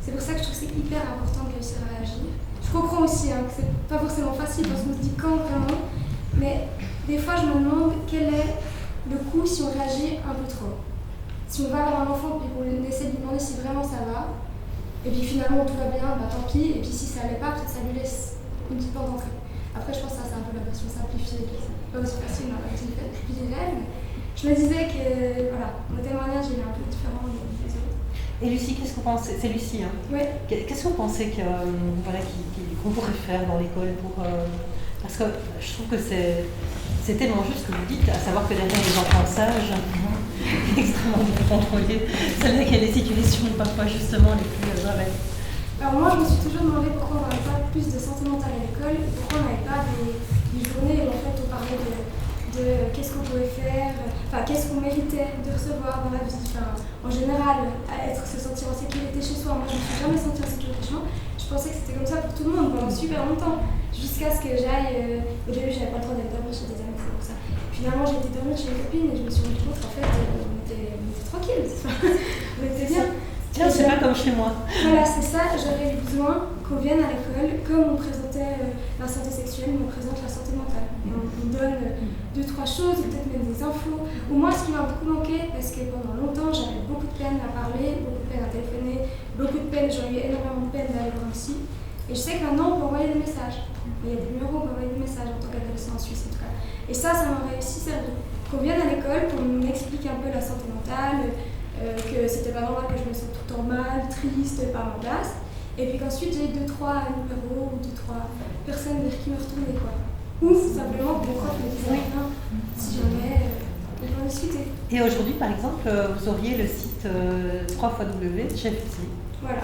C'est pour ça que je trouve que c'est hyper important de réussir à réagir. Je comprends aussi que c'est pas forcément facile parce qu'on se dit quand vraiment, mais des fois je me demande quel est le coup si on réagit un peu trop. Si on va avoir un enfant et qu'on essaie de lui demander si vraiment ça va, et puis finalement tout va bien, bah tant pis, et puis si ça allait pas, peut-être ça lui laisse une petite porte d'entrée. Après je pense que ça c'est un peu la version simplifiée, c'est pas aussi facile dans la petite rêve. Je me disais que voilà, mon témoignage il est un peu différent des autres. Et Lucie, qu'est-ce que vous pensez? C'est Lucie, hein? Oui. Qu'est-ce que vous pensez qu'on pourrait faire dans l'école pour... Parce que je trouve que c'est tellement juste ce que vous dites, à savoir que derrière les enfants sages, extrêmement bien contrôlés, c'est là qu'il y a des situations parfois justement les plus graves. Alors moi je me suis toujours demandé pourquoi on n'avait pas plus de santé mentale à l'école, pourquoi on n'avait pas des qu'est-ce qu'on pouvait faire, qu'est-ce qu'on méritait de recevoir dans la vie. En général, se sentir en sécurité chez soi. Moi, je ne me suis jamais sentie en sécurité chez moi. Je pensais que c'était comme ça pour tout le monde pendant super longtemps. Jusqu'à ce que j'aille. Au début, j'avais pas le droit d'aller dormir chez des amis, c'est pour ça. Finalement, j'ai été dormir chez une copine et je me suis rendu compte qu'en fait, on était tranquille. On était bien. Tiens, c'est pas comme chez moi. Voilà, c'est ça. J'aurais eu besoin qu'on vienne à l'école, comme on présentait la santé sexuelle, mais on présente la santé mentale. On donne 2-3 choses, peut-être même des infos. Ou moi, ce qui m'a beaucoup manqué, parce que pendant longtemps, j'avais beaucoup de peine à parler, beaucoup de peine à téléphoner, beaucoup de peine, j'aurais eu énormément de peine d'aller voir un psy. Et je sais que maintenant, on peut envoyer des messages. Il y a des numéros, on peut envoyer des messages en tant qu'adolescent en Suisse, en tout cas. Et ça m'aurait aussi servi. Qu'on vienne à l'école, qu'on m'explique un peu la santé mentale, que c'était pas normal que je me sente tout le temps mal, triste, pas à ma place. Et puis qu'ensuite j'ai 2-3 numéros ou 2-3 personnes vers qui me retourner, quoi. Ou simplement que les profs me disaient rien, si jamais on peut en discuter. Et aujourd'hui, par exemple, vous auriez le site www.chefpsy. Voilà.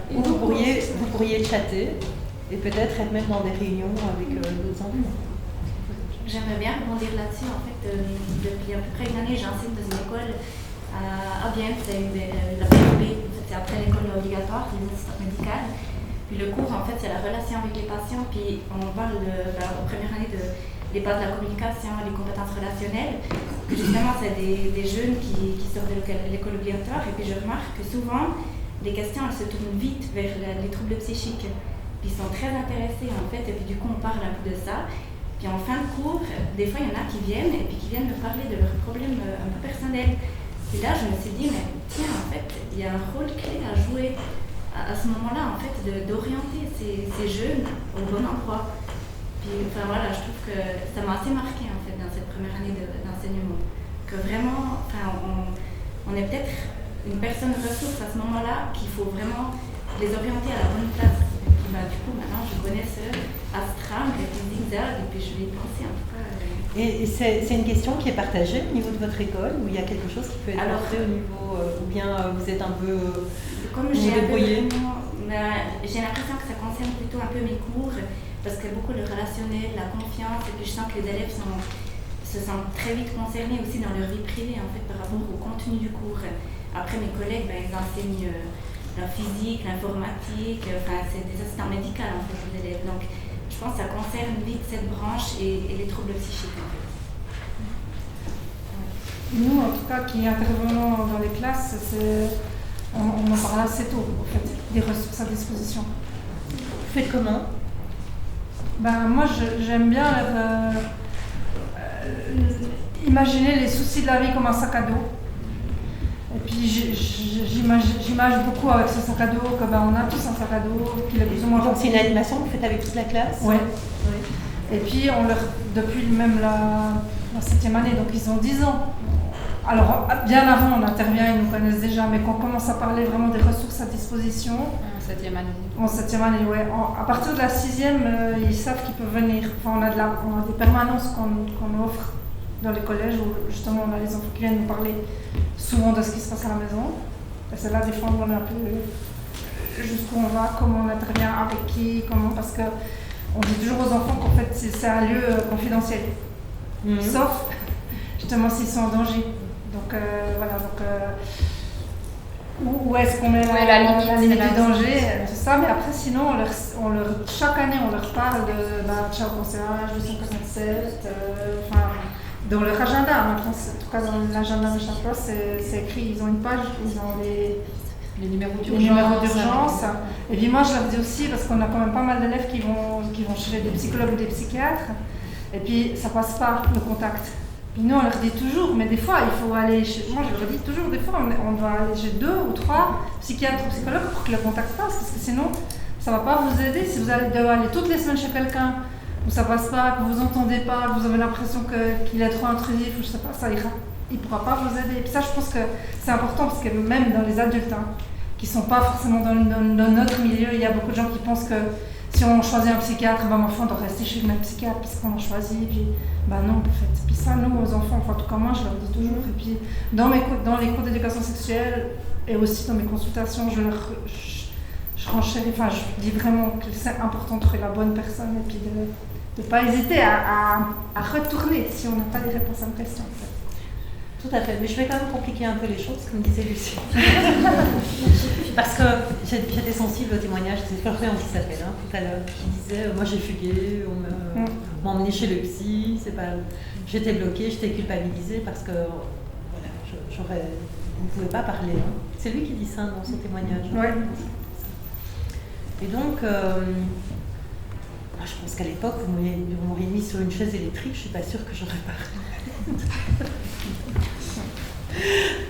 Où vous pourriez chatter et peut-être être même dans des réunions avec d'autres enfants. J'aimerais bien rebondir là-dessus. En fait, depuis à peu près une année, j'enseigne dans une école à Bienne, c'est la PFB, c'est après l'école obligatoire, les assistantes médicales. Puis le cours, en fait, c'est la relation avec les patients. Puis on parle aux premières années des bases de la communication, les compétences relationnelles. Justement, c'est des jeunes qui sortent de l'école obligatoire. Et puis je remarque que souvent, les questions elles se tournent vite vers les troubles psychiques. Puis ils sont très intéressés, en fait. Et puis du coup, on parle un peu de ça. Puis en fin de cours, des fois, il y en a qui viennent et puis qui viennent me parler de leurs problèmes un peu personnels. Et là, je me suis dit, mais tiens, en fait, il y a un rôle clé à jouer à ce moment-là, en fait, d'orienter ces jeunes au bon endroit. Puis, enfin voilà, je trouve que ça m'a assez marqué, en fait, dans cette première année d'enseignement. Que vraiment, enfin, on est peut-être une personne ressource à ce moment-là qu'il faut vraiment les orienter à la bonne place. Et puis, du coup, maintenant, je connais ce Astram et puis Zigzag, et puis je vais y penser, en tout cas. Et c'est une question qui est partagée au niveau de votre école, ou il y a quelque chose qui peut être porté au niveau, ou bien vous êtes un peu comme j'ai l'impression que ça concerne plutôt un peu mes cours, parce que beaucoup le relationnel, la confiance, et puis je sens que les élèves se sentent très vite concernés aussi dans leur vie privée, en fait, par rapport au contenu du cours. Après, mes collègues, ils enseignent la physique, l'informatique, enfin, c'est des assistants médicaux, en fait, les élèves. Donc, je pense que ça concerne vite cette branche et les troubles psychiques, en fait. Nous, en tout cas, qui intervenons dans les classes, on en parle assez tôt, en fait, des ressources à disposition. Vous faites comment? Moi, j'aime bien imaginer les soucis de la vie comme un sac à dos. Et puis j'imagine beaucoup avec ce sac à dos que on a tous un sac à dos qu'il est plus ou moins. Donc c'est une animation que vous faites avec toute la classe? Oui. Et puis depuis même la 7e année, donc ils ont 10 ans. Alors bien avant on intervient, ils nous connaissent déjà, mais quand on commence à parler vraiment des ressources à disposition. En 7e année. En 7e année, oui. À partir de la 6e, ils savent qu'ils peuvent venir. Enfin, on a des permanences qu'on offre dans les collèges où justement on a les enfants qui viennent nous parler souvent de ce qui se passe à la maison. Et c'est là des fois où on est un peu jusqu'où on va, comment on intervient, avec qui, comment, parce qu'on dit toujours aux enfants qu'en fait c'est un lieu confidentiel. Sauf justement s'ils sont en danger. Donc voilà, où est-ce qu'on met la limite du danger, tout ça, mais après sinon chaque année on leur parle de Ciao Conseillage, 247, dans leur agenda, maintenant, en tout cas dans l'agenda de chaque fois, c'est écrit, ils ont une page, ils ont les numéros d'urgence. Et puis moi je leur dis aussi, parce qu'on a quand même pas mal d'élèves qui vont chez des psychologues ou des psychiatres, et puis ça passe pas le contact. Puis nous on leur dit toujours, mais des fois il faut aller moi je leur dis toujours, des fois on doit aller chez 2 ou 3 psychiatres ou psychologues pour que le contact passe, parce que sinon ça va pas vous aider si vous allez devoir aller toutes les semaines chez quelqu'un où ça passe pas, que vous entendez pas, que vous avez l'impression qu'il est trop intrusif, ou je sais pas, ça ira. Il pourra pas vous aider. Et puis ça, je pense que c'est important parce que même dans les adultes, qui sont pas forcément dans notre milieu, il y a beaucoup de gens qui pensent que si on choisit un psychiatre, mon enfant doit rester chez le même psychiatre parce qu'on a choisi. Et puis, non, en fait. Puis ça, nous, aux enfants, en tout cas moi, je leur dis toujours. Et puis, dans les cours d'éducation sexuelle et aussi dans mes consultations, je renchéris, je dis vraiment que c'est important de trouver la bonne personne et puis de ne pas hésiter à retourner si on n'a pas les réponses à nos questions. En fait. Tout à fait, mais je vais quand même compliquer un peu les choses, comme disait Lucie. Parce que j'étais sensible au témoignage, c'est Florian qui s'appelle, tout à l'heure, qui disait moi j'ai fugué, on m'a emmené chez le psy, j'étais bloquée, j'étais culpabilisée parce que voilà, on ne pouvait pas parler. C'est lui qui dit ça dans son témoignage. Ouais. Et donc, je pense qu'à l'époque, vous m'auriez mis sur une chaise électrique, je ne suis pas sûre que j'aurais parlé.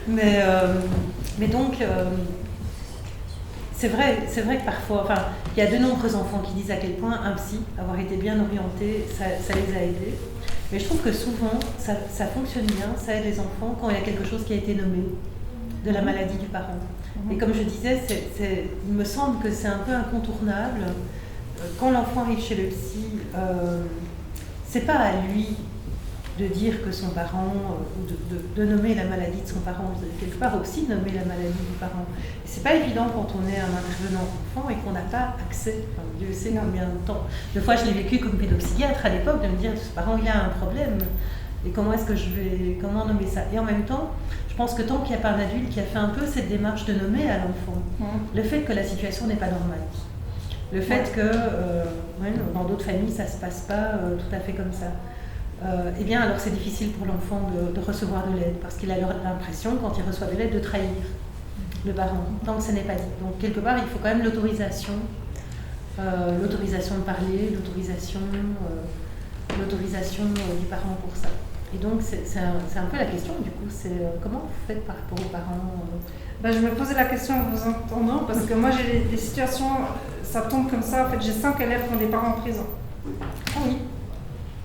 Mais donc, c'est vrai que parfois, il y a de nombreux enfants qui disent à quel point un psy, avoir été bien orienté, ça les a aidés. Mais je trouve que souvent, ça fonctionne bien, ça aide les enfants quand il y a quelque chose qui a été nommé de la maladie du parent. Et comme je disais, il me semble que c'est un peu incontournable. Quand l'enfant arrive chez le psy, c'est pas à lui de dire que son parent, ou de nommer la maladie de son parent, quelque part aussi nommer la maladie du parent. Et c'est pas évident quand on est un intervenant enfant et qu'on n'a pas accès, Dieu sait combien de temps. Deux fois je l'ai vécu comme pédopsychiatre à l'époque, de me dire ce parent il a un problème, et comment nommer ça. Et en même temps, je pense que tant qu'il n'y a pas un adulte qui a fait un peu cette démarche de nommer à l'enfant, le fait que la situation n'est pas normale, le fait que dans d'autres familles ça se passe pas tout à fait comme ça, eh bien alors c'est difficile pour l'enfant de recevoir de l'aide, parce qu'il a l'impression, quand il reçoit de l'aide, de trahir le parent, tant que ce n'est pas dit. Donc quelque part, il faut quand même l'autorisation de parler, l'autorisation du parent pour ça. Et donc c'est un peu la question, du coup, c'est comment vous faites par rapport aux parents Je me posais la question en vous entendant, parce que moi j'ai des situations, ça tombe comme ça, en fait j'ai 5 élèves qui ont des parents en prison. Ah oui.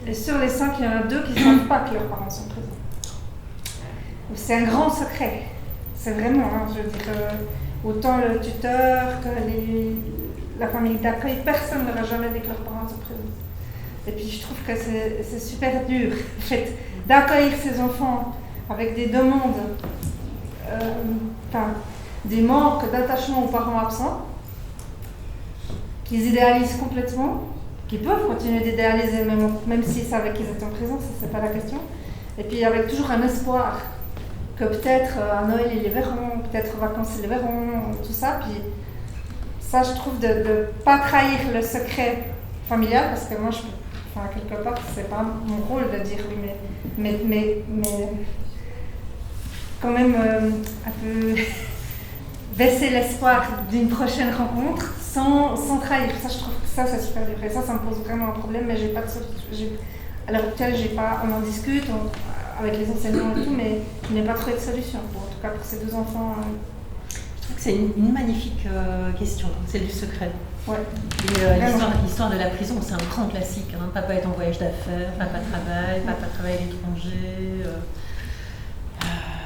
Et sur les 5, il y en a 2 qui ne savent pas que leurs parents sont en prison. C'est un grand secret. C'est vraiment, je veux dire, autant le tuteur que la famille d'accueil, personne ne leur a jamais dit que leurs parents sont en prison. Et puis je trouve que c'est super dur, en fait, d'accueillir ces enfants avec des demandes, des manques d'attachement aux parents absents, qu'ils idéalisent complètement, qui peuvent continuer d'idéaliser même s'ils savaient qu'ils étaient en prison, ça c'est pas la question. Et puis avec toujours un espoir que peut-être à Noël ils les verront, peut-être aux vacances ils les verront, tout ça. Puis ça je trouve de ne pas trahir le secret familial, parce que moi quelque part c'est pas mon rôle de dire oui, mais quand même un peu baisser l'espoir d'une prochaine rencontre sans trahir. Ça, je trouve que ça c'est super dur. Et ça me pose vraiment un problème, mais j'ai pas de solution. À l'heure actuelle, on en discute avec les enseignants et tout, mais je n'ai pas trouvé de solution, en tout cas pour ces 2 enfants. Je trouve que c'est une magnifique question, celle du secret. Ouais. Et l'histoire de la prison, c'est un grand classique. Papa est en voyage d'affaires, papa travaille à l'étranger,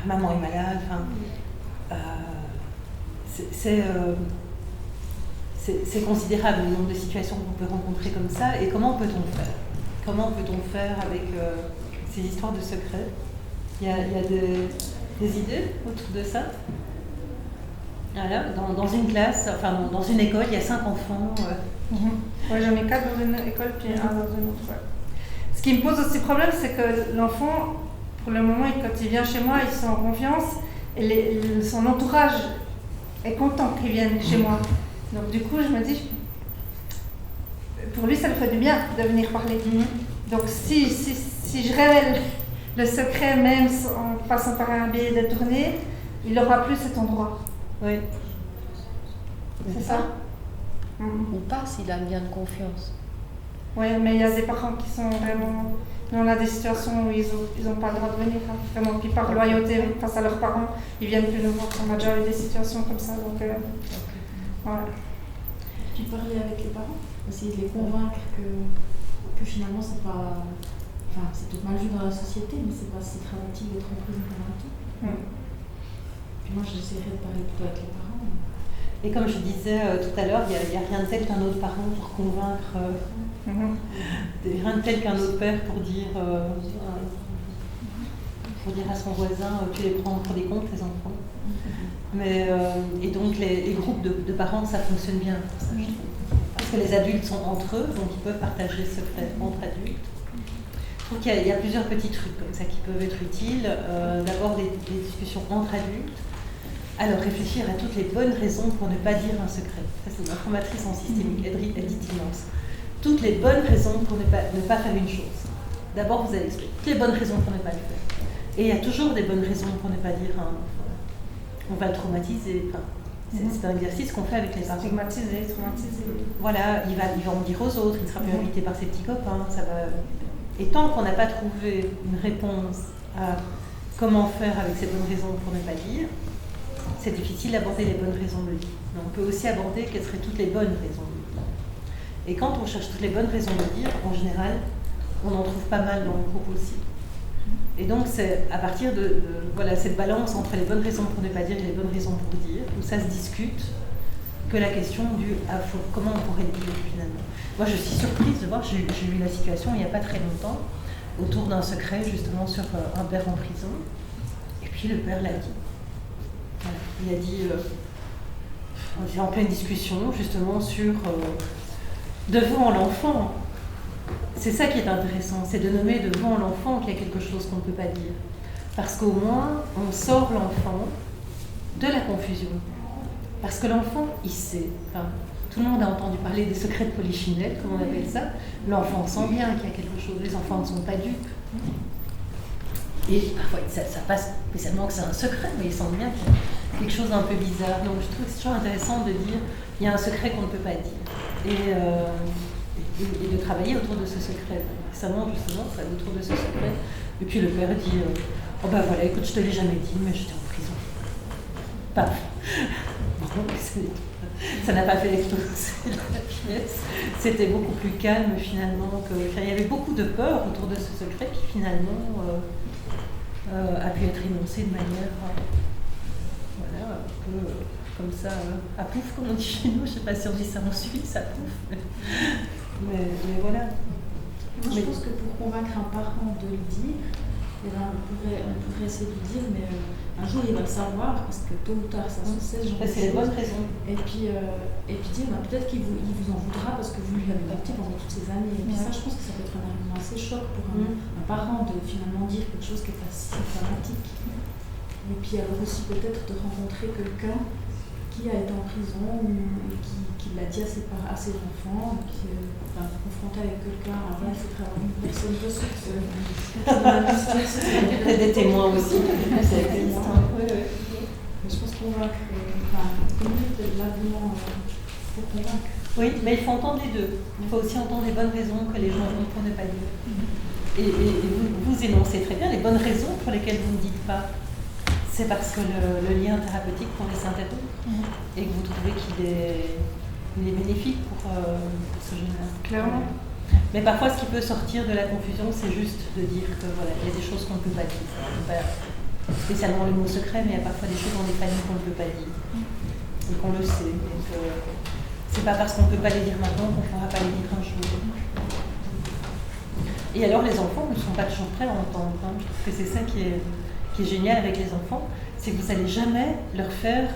maman est malade. C'est considérable le nombre de situations qu'on peut rencontrer comme ça. Et comment peut-on faire ? Comment peut-on faire avec ces histoires de secrets ? Il y a des idées autour de ça ? Voilà, dans une classe, dans une école, il y a 5 enfants. Moi j'en ai 4 dans une école, puis 1 dans une autre. Ouais. Ce qui me pose aussi problème, c'est que l'enfant, pour le moment, quand il vient chez moi, il se sent en confiance, et son entourage est content qu'il vienne chez moi. Donc du coup, je me dis, pour lui, ça le fait du bien de venir parler. Donc si je révèle le secret, même en passant par un biais détourné, il n'aura plus cet endroit. Oui. C'est ça. Ou pas s'il a un lien de confiance. Oui, mais il y a des parents qui sont vraiment... Nous, on a des situations où ils ont pas le droit de venir, vraiment, puis par loyauté face à leurs parents, ils viennent plus nous voir. On a déjà eu des situations comme ça, donc voilà. Tu parlais avec les parents, essayer de les convaincre que finalement c'est pas... Enfin, c'est peut-être mal vu dans la société, mais c'est pas si dramatique d'être en prison pendant un temps. Puis moi, j'essaierai de parler plutôt avec les parents. Et comme je disais tout à l'heure, il n'y a rien de tel qu'un autre parent pour convaincre, rien de tel qu'un autre père pour dire à son voisin tu les prends pour des comptes, les enfants. Mais, et donc les groupes de parents, ça fonctionne bien. Ça, je trouve. puisque les adultes sont entre eux, donc ils peuvent partager ce secret entre adultes. Je trouve qu'il y a plusieurs petits trucs comme ça qui peuvent être utiles. D'abord, des discussions entre adultes. Alors, réfléchir à toutes les bonnes raisons pour ne pas dire un secret. Ça, c'est ma formatrice en systémique, elle dit immense. Toutes les bonnes raisons pour ne pas faire une chose. D'abord, vous allez expliquer toutes les bonnes raisons pour ne pas le faire. Et il y a toujours des bonnes raisons pour ne pas dire on va le traumatiser. Enfin, c'est un exercice qu'on fait avec les parents. Stigmatiser, traumatiser. Voilà, il va en dire aux autres, il ne sera plus invité par ses petits copains. Ça va... Et tant qu'on n'a pas trouvé une réponse à comment faire avec ces bonnes raisons pour ne pas dire, c'est difficile d'aborder les bonnes raisons de le dire. Mais on peut aussi aborder quelles seraient toutes les bonnes raisons de le dire. Et quand on cherche toutes les bonnes raisons de le dire, en général, on en trouve pas mal dans le groupe aussi. Et donc c'est à partir de cette balance entre les bonnes raisons pour ne pas dire et les bonnes raisons pour dire, où ça se discute, que la question du comment on pourrait le dire finalement. Moi je suis surprise de voir, j'ai eu la situation il n'y a pas très longtemps, autour d'un secret justement sur un père en prison, et puis le père l'a dit. Voilà. Il a dit, on était en pleine discussion justement sur devant l'enfant. C'est ça qui est intéressant, c'est de nommer devant l'enfant qu'il y a quelque chose qu'on ne peut pas dire. Parce qu'au moins, on sort l'enfant de la confusion. Parce que l'enfant, il sait. Enfin, tout le monde a entendu parler des secrets de Polichinelle, comme on appelle ça. L'enfant sent bien qu'il y a quelque chose. Les enfants ne sont pas dupes. Et parfois, ça passe spécialement que c'est un secret, mais ils sentent bien qu'il y a quelque chose d'un peu bizarre. Donc je trouve que c'est toujours intéressant de dire il y a un secret qu'on ne peut pas dire. Et de travailler autour de ce secret. Récemment, justement, ça autour de ce secret. Et puis le père dit oh ben voilà, écoute, je te l'ai jamais dit, mais j'étais en prison. Paf. Ça n'a pas fait exploser la pièce. C'était beaucoup plus calme finalement. Il y avait beaucoup de peur autour de ce secret qui finalement a pu être énoncé de manière voilà, un peu comme ça, à pouf, comme on dit chez nous. Je ne sais pas si on dit ça en Suisse, à pouf. Mais voilà. Moi, je pense que pour convaincre un parent de le dire, on pourrait essayer de le dire, mais un jour il va le savoir, parce que tôt ou tard ça se sait. C'est les bonnes raisons. Et puis dire, peut-être qu'il vous en voudra parce que vous lui avez pas dit pendant toutes ces années. Et puis ça, je pense que ça peut être un argument assez choc pour un parent de finalement dire quelque chose qui est pas si dramatique. Et puis alors aussi peut-être de rencontrer quelqu'un qui a été en prison ou qui l'a dit à ses enfants, qui est confronté avec quelqu'un. Voilà, il faudrait avoir une personne ressource. Peut-être des témoins aussi. Ça existe. Je pense convaincre, communiquer l'argument pour convaincre. Oui, mais il faut entendre les deux. Il faut aussi entendre les bonnes raisons que les gens ont pour ne pas dire. Et vous énoncez très bien les bonnes raisons pour lesquelles vous ne dites pas. C'est parce que le lien thérapeutique pour les s'interrompre et que vous trouvez qu'il est bénéfique pour ce jeune homme. Clairement. Mais parfois, ce qui peut sortir de la confusion, c'est juste de dire que voilà, il y a des choses qu'on ne peut pas dire. Pas spécialement le mot secret, mais il y a parfois des choses dans les familles qu'on ne peut pas dire. Et qu'on le sait. Donc, c'est pas parce qu'on ne peut pas les dire maintenant qu'on ne pourra pas les dire un jour. Et alors, les enfants ne sont pas toujours prêts à entendre. Je trouve que c'est ça qui est génial avec les enfants, c'est que vous n'allez jamais leur faire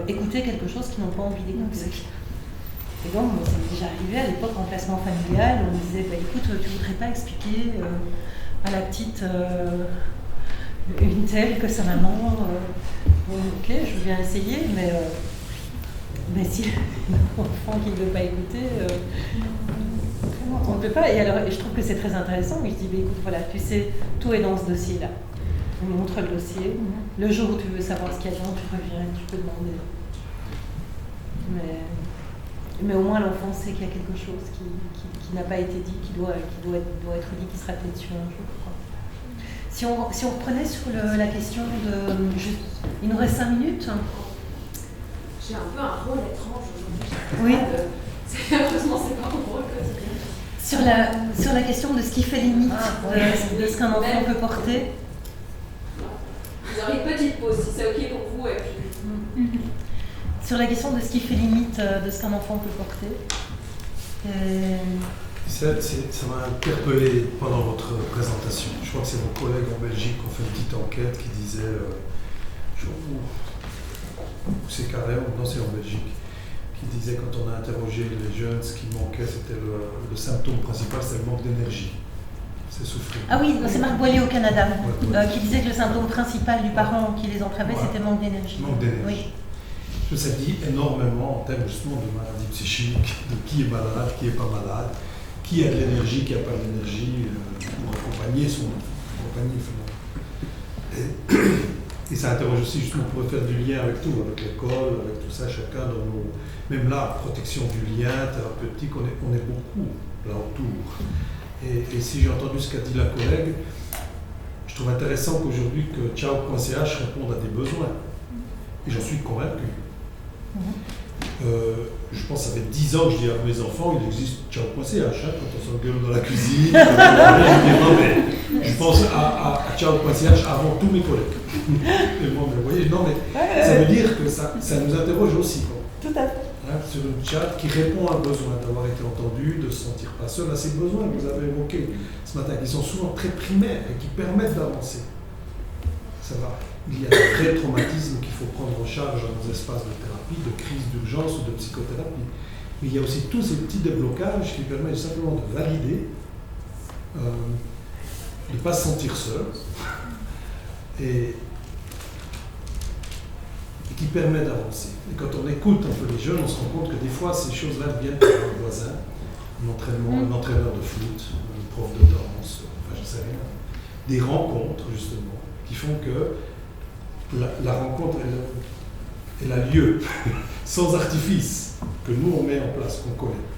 écouter quelque chose qu'ils n'ont pas envie d'écouter. Et donc, ça m'est déjà arrivé à l'époque en placement familial, on me disait, écoute, tu voudrais pas expliquer à la petite une telle que sa maman, ok, je veux bien essayer, mais si l'enfant qui ne veut pas écouter, on ne peut pas. Et alors, je trouve que c'est très intéressant, je dis, écoute, voilà, tu sais, tout est dans ce dossier-là. On montre le dossier. Le jour où tu veux savoir ce qu'il y a dedans, tu reviens et tu peux demander. Mais au moins l'enfant sait qu'il y a quelque chose qui n'a pas été dit, qui doit être dit, qui sera peut-être su un jour. Si on reprenait sur la question de... il nous reste 5 minutes. J'ai un peu un rôle étrange aujourd'hui. Oui. Heureusement, c'est pas mon rôle quotidien. Sur la question de ce qui fait limite de ce qu'un enfant peut porter. Vous aurez une petite pause si c'est ok pour vous. Et puis... Sur la question de ce qui fait limite de ce qu'un enfant peut porter. Ça m'a interpellé pendant votre présentation. Je crois que c'est vos collègues en Belgique qui ont fait une petite enquête qui disait, c'est carré, non c'est en Belgique, qui disait quand on a interrogé les jeunes, ce qui manquait, c'était le symptôme principal, c'est le manque d'énergie. C'est souffrir. Ah oui, c'est Marc Boyer au Canada, Ouais. qui disait que le symptôme principal du parent qui les entravait, c'était manque d'énergie. Manque d'énergie. Oui. Ça dit énormément en termes justement de maladies psychiques, de qui est malade, qui n'est pas malade, qui a de l'énergie, qui n'a pas d'énergie, pour accompagner son enfant. Et ça interroge aussi justement pour faire du lien avec tout, avec l'école, avec tout ça, chacun dans nos... Même là, protection du lien thérapeutique, on est beaucoup là autour. Et si j'ai entendu ce qu'a dit la collègue, je trouve intéressant qu'aujourd'hui que Ciao.ch réponde à des besoins. Et j'en suis convaincu. Je pense que ça fait 10 ans que je dis à mes enfants, il existe Ciao.ch, quand on s'engueule dans la cuisine. Je pense à Ciao.ch avant tous mes collègues. Et moi, vous voyez, non, mais ça veut dire que ça nous interroge aussi. Quoi. Tout à fait. Sur un chat qui répond à un besoin d'avoir été entendu, de se sentir pas seul, à ces besoins que vous avez évoqués ce matin, qui sont souvent très primaires et qui permettent d'avancer. Ça va. Il y a des vrais traumatismes qu'il faut prendre en charge dans nos espaces de thérapie, de crise d'urgence ou de psychothérapie. Mais il y a aussi tous ces petits déblocages qui permettent simplement de valider, de ne pas se sentir seul, et qui permet d'avancer. Et quand on écoute un peu les jeunes, on se rend compte que des fois, ces choses-là viennent par un voisin, un entraîneur de foot, un prof de danse, enfin je sais rien. Des rencontres, justement, qui font que la rencontre, elle a lieu, sans artifice, que nous, on met en place, qu'on connaît.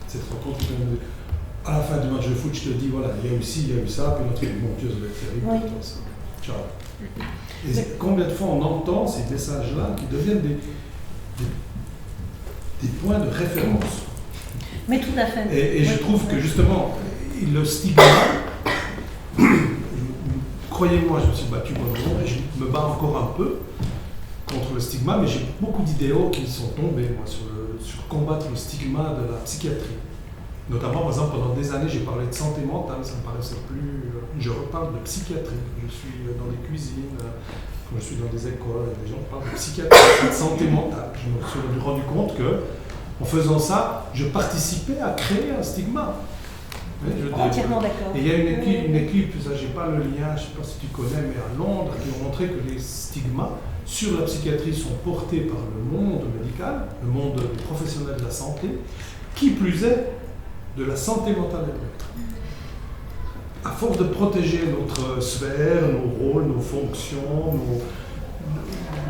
Cette rencontre, à la fin du match de foot, je te dis, voilà, il y a eu ci, il y a eu ça, puis notre équipe montueuse va être terrible, Oui. ciao. Et combien de fois on entend ces messages-là qui deviennent des points de référence. Mais tout à fait. Et je trouve que justement, le stigma, croyez-moi, je me suis battu pendant longtemps et je me bats encore un peu contre le stigma, mais j'ai beaucoup d'idéaux qui sont tombés moi, sur combattre le stigma de la psychiatrie. Notamment, par exemple, pendant des années, j'ai parlé de santé mentale, ça me paraissait plus... Je reparle de psychiatrie. Je suis dans les cuisines, quand je suis dans des écoles, les gens parlent de psychiatrie, de santé mentale. Je me suis rendu compte que, en faisant ça, je participais à créer un stigma. Entièrement d'accord. Et il y a une équipe, ça j'ai pas le lien, je ne sais pas si tu connais, mais à Londres, qui ont montré que les stigmas sur la psychiatrie sont portés par le monde médical, le monde des professionnels de la santé, qui plus est, de la santé mentale de l'autre. À force de protéger notre sphère, nos rôles, nos fonctions,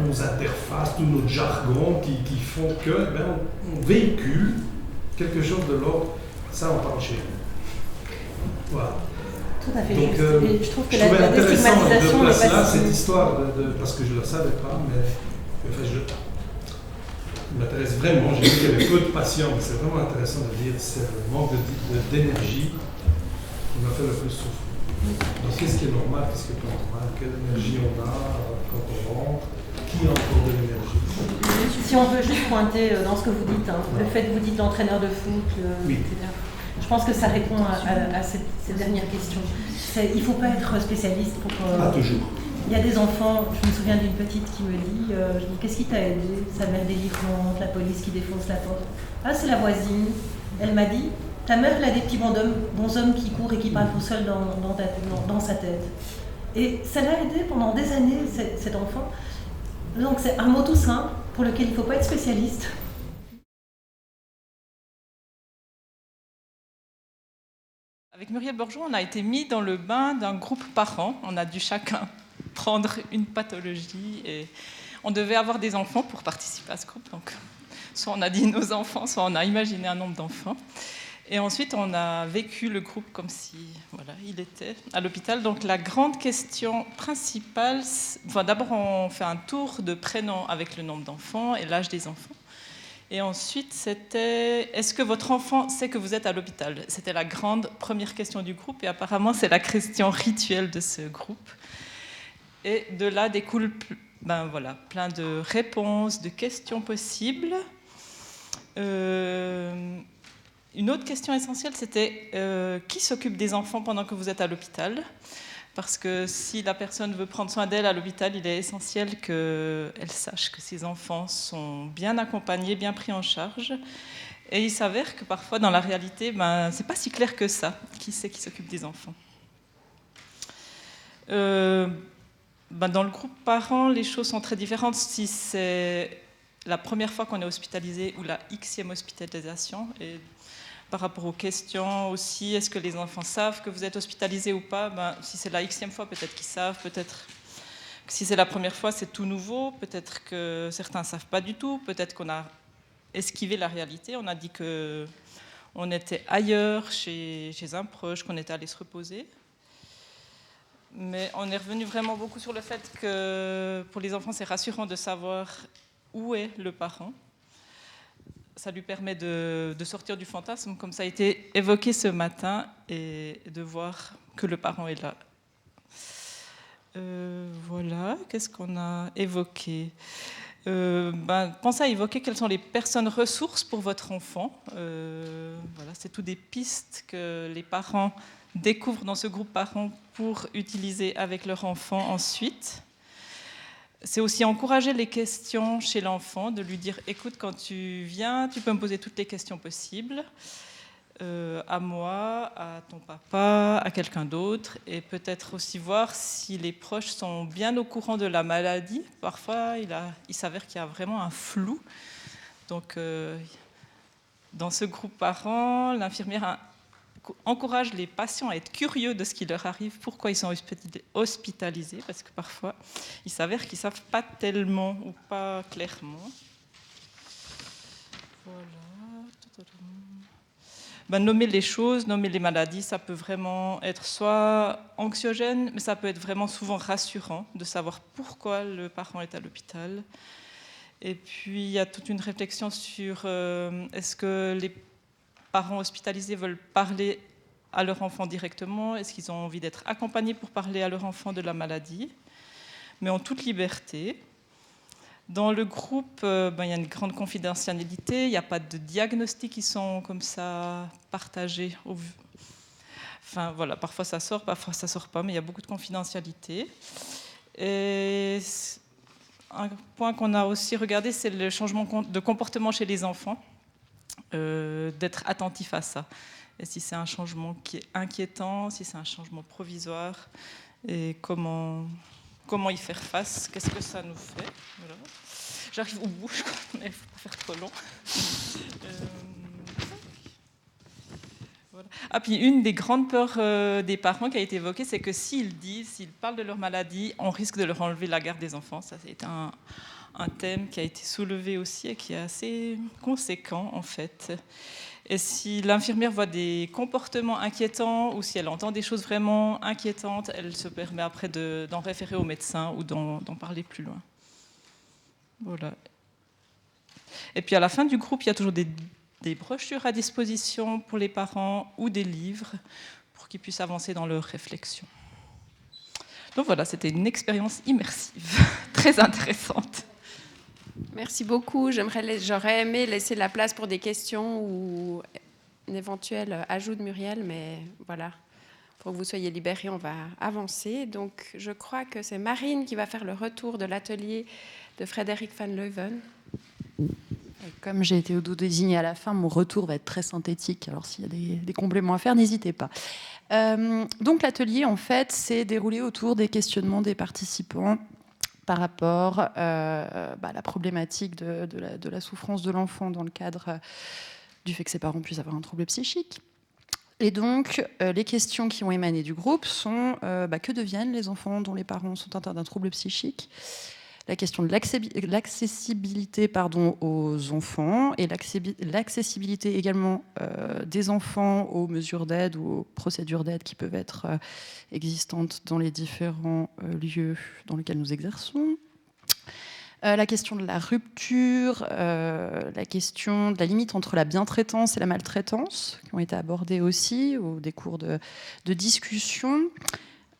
nos interfaces, tout notre jargon qui font que on véhicule quelque chose de l'ordre. Ça, on parle chez nous. Voilà. Tout à fait. Donc, je trouve que je trouvais la intéressant de déstigmatisation placer là si... cette histoire, parce que je ne la savais pas, mais enfin, il m'intéresse vraiment. J'ai vu qu'il y avait peu de patients, mais c'est vraiment intéressant de dire que c'est le manque d'énergie qui m'a fait le plus souffrir. Donc, qu'est-ce qui est normal, qu'est-ce qui est pas normal, quelle énergie on a quand on rentre, qui a encore de l'énergie. Si on veut juste pointer dans ce que vous dites, le fait que vous dites l'entraîneur de foot, etc. Je pense que ça répond à cette dernière question. Il ne faut pas être spécialiste pour... Pas toujours. Il y a des enfants, je me souviens d'une petite qui me dit, qu'est-ce qui t'a aidé? Sa mère délivrante, la police qui défonce la porte. Ah, c'est la voisine. Elle m'a dit, ta mère, elle a des petits bonshommes qui courent et qui parlent tout seuls dans sa tête. Et ça l'a aidé pendant des années, cet enfant. Donc c'est un mot tout simple pour lequel il ne faut pas être spécialiste. Avec Muriel Bourgeois, on a été mis dans le bain d'un groupe parent. On a dû chacun prendre une pathologie et on devait avoir des enfants pour participer à ce groupe. Donc, soit on a dit nos enfants, soit on a imaginé un nombre d'enfants. Et ensuite, on a vécu le groupe comme si il était à l'hôpital. Donc, la grande question principale, d'abord, on fait un tour de prénom avec le nombre d'enfants et l'âge des enfants. Et ensuite, c'était « Est-ce que votre enfant sait que vous êtes à l'hôpital ?» C'était la grande première question du groupe et apparemment, c'est la question rituelle de ce groupe. Et de là découle plein de réponses, de questions possibles. Une autre question essentielle, c'était qui s'occupe des enfants pendant que vous êtes à l'hôpital? Parce que si la personne veut prendre soin d'elle à l'hôpital, il est essentiel qu'elle sache que ses enfants sont bien accompagnés, bien pris en charge. Et il s'avère que parfois, dans la réalité, c'est pas si clair que ça. Qui c'est qui s'occupe des enfants? Dans le groupe parents, les choses sont très différentes. Si c'est la première fois qu'on est hospitalisé ou la Xème hospitalisation, et par rapport aux questions aussi, est-ce que les enfants savent que vous êtes hospitalisé ou pas? Si c'est la Xème fois, peut-être qu'ils savent, peut-être que si c'est la première fois, c'est tout nouveau, peut-être que certains ne savent pas du tout, peut-être qu'on a esquivé la réalité, on a dit qu'on était ailleurs, chez un proche, qu'on était allé se reposer. Mais on est revenu vraiment beaucoup sur le fait que pour les enfants, c'est rassurant de savoir où est le parent. Ça lui permet de sortir du fantasme, comme ça a été évoqué ce matin, et de voir que le parent est là. Voilà, qu'est-ce qu'on a évoqué? Pensez à évoquer quelles sont les personnes ressources pour votre enfant. Voilà, c'est toutes des pistes que les parents découvrent dans ce groupe parents pour utiliser avec leur enfant ensuite. C'est aussi encourager les questions chez l'enfant, de lui dire « Écoute, quand tu viens, tu peux me poser toutes les questions possibles, à moi, à ton papa, à quelqu'un d'autre, et peut-être aussi voir si les proches sont bien au courant de la maladie. Parfois, il s'avère qu'il y a vraiment un flou. Donc, dans ce groupe parents, l'infirmière encourage les patients à être curieux de ce qui leur arrive, pourquoi ils sont hospitalisés, parce que parfois, il s'avère qu'ils ne savent pas tellement ou pas clairement. Voilà. Nommer les choses, nommer les maladies, ça peut vraiment être soit anxiogène, mais ça peut être vraiment souvent rassurant de savoir pourquoi le parent est à l'hôpital. Et puis, il y a toute une réflexion sur est-ce que les parents hospitalisés veulent parler à leur enfant directement? Est-ce qu'ils ont envie d'être accompagnés pour parler à leur enfant de la maladie? Mais en toute liberté. Dans le groupe, il y a une grande confidentialité, il n'y a pas de diagnostics qui sont comme ça partagés. Enfin, voilà, parfois ça sort, parfois ça ne sort pas, mais il y a beaucoup de confidentialité. Et un point qu'on a aussi regardé, c'est le changement de comportement chez les enfants. D'être attentif à ça. Et si c'est un changement qui est inquiétant, si c'est un changement provisoire, et comment y faire face, qu'est-ce que ça nous fait? Voilà. J'arrive au bout, je crois, mais il ne faut pas faire trop long. Voilà. Puis une des grandes peurs des parents qui a été évoquée, c'est que s'ils parlent de leur maladie, on risque de leur enlever la garde des enfants. Ça, c'est un thème qui a été soulevé aussi et qui est assez conséquent en fait. Et si l'infirmière voit des comportements inquiétants ou si elle entend des choses vraiment inquiétantes, elle se permet après d'en référer au médecin ou d'en parler plus loin. Voilà. Et puis à la fin du groupe, il y a toujours des brochures à disposition pour les parents ou des livres pour qu'ils puissent avancer dans leurs réflexions. Donc voilà, c'était une expérience immersive, très intéressante. Merci beaucoup. J'aurais aimé laisser la place pour des questions ou un éventuel ajout de Muriel, mais voilà, pour que vous soyez libérés, on va avancer. Donc, je crois que c'est Marine qui va faire le retour de l'atelier de Frédéric Van Leuven. Comme j'ai été auto-désignée à la fin, mon retour va être très synthétique. Alors, s'il y a des compléments à faire, n'hésitez pas. Donc, l'atelier, en fait, s'est déroulé autour des questionnements des participants par rapport à la problématique de la souffrance de l'enfant dans le cadre du fait que ses parents puissent avoir un trouble psychique. Et donc, les questions qui ont émané du groupe sont que deviennent les enfants dont les parents sont atteints d'un trouble psychique ? La question de l'accessibilité aux enfants et l'accessibilité également des enfants aux mesures d'aide ou aux procédures d'aide qui peuvent être existantes dans les différents lieux dans lesquels nous exerçons. La question de la rupture, la question de la limite entre la bientraitance et la maltraitance, qui ont été abordées aussi au décours de discussions.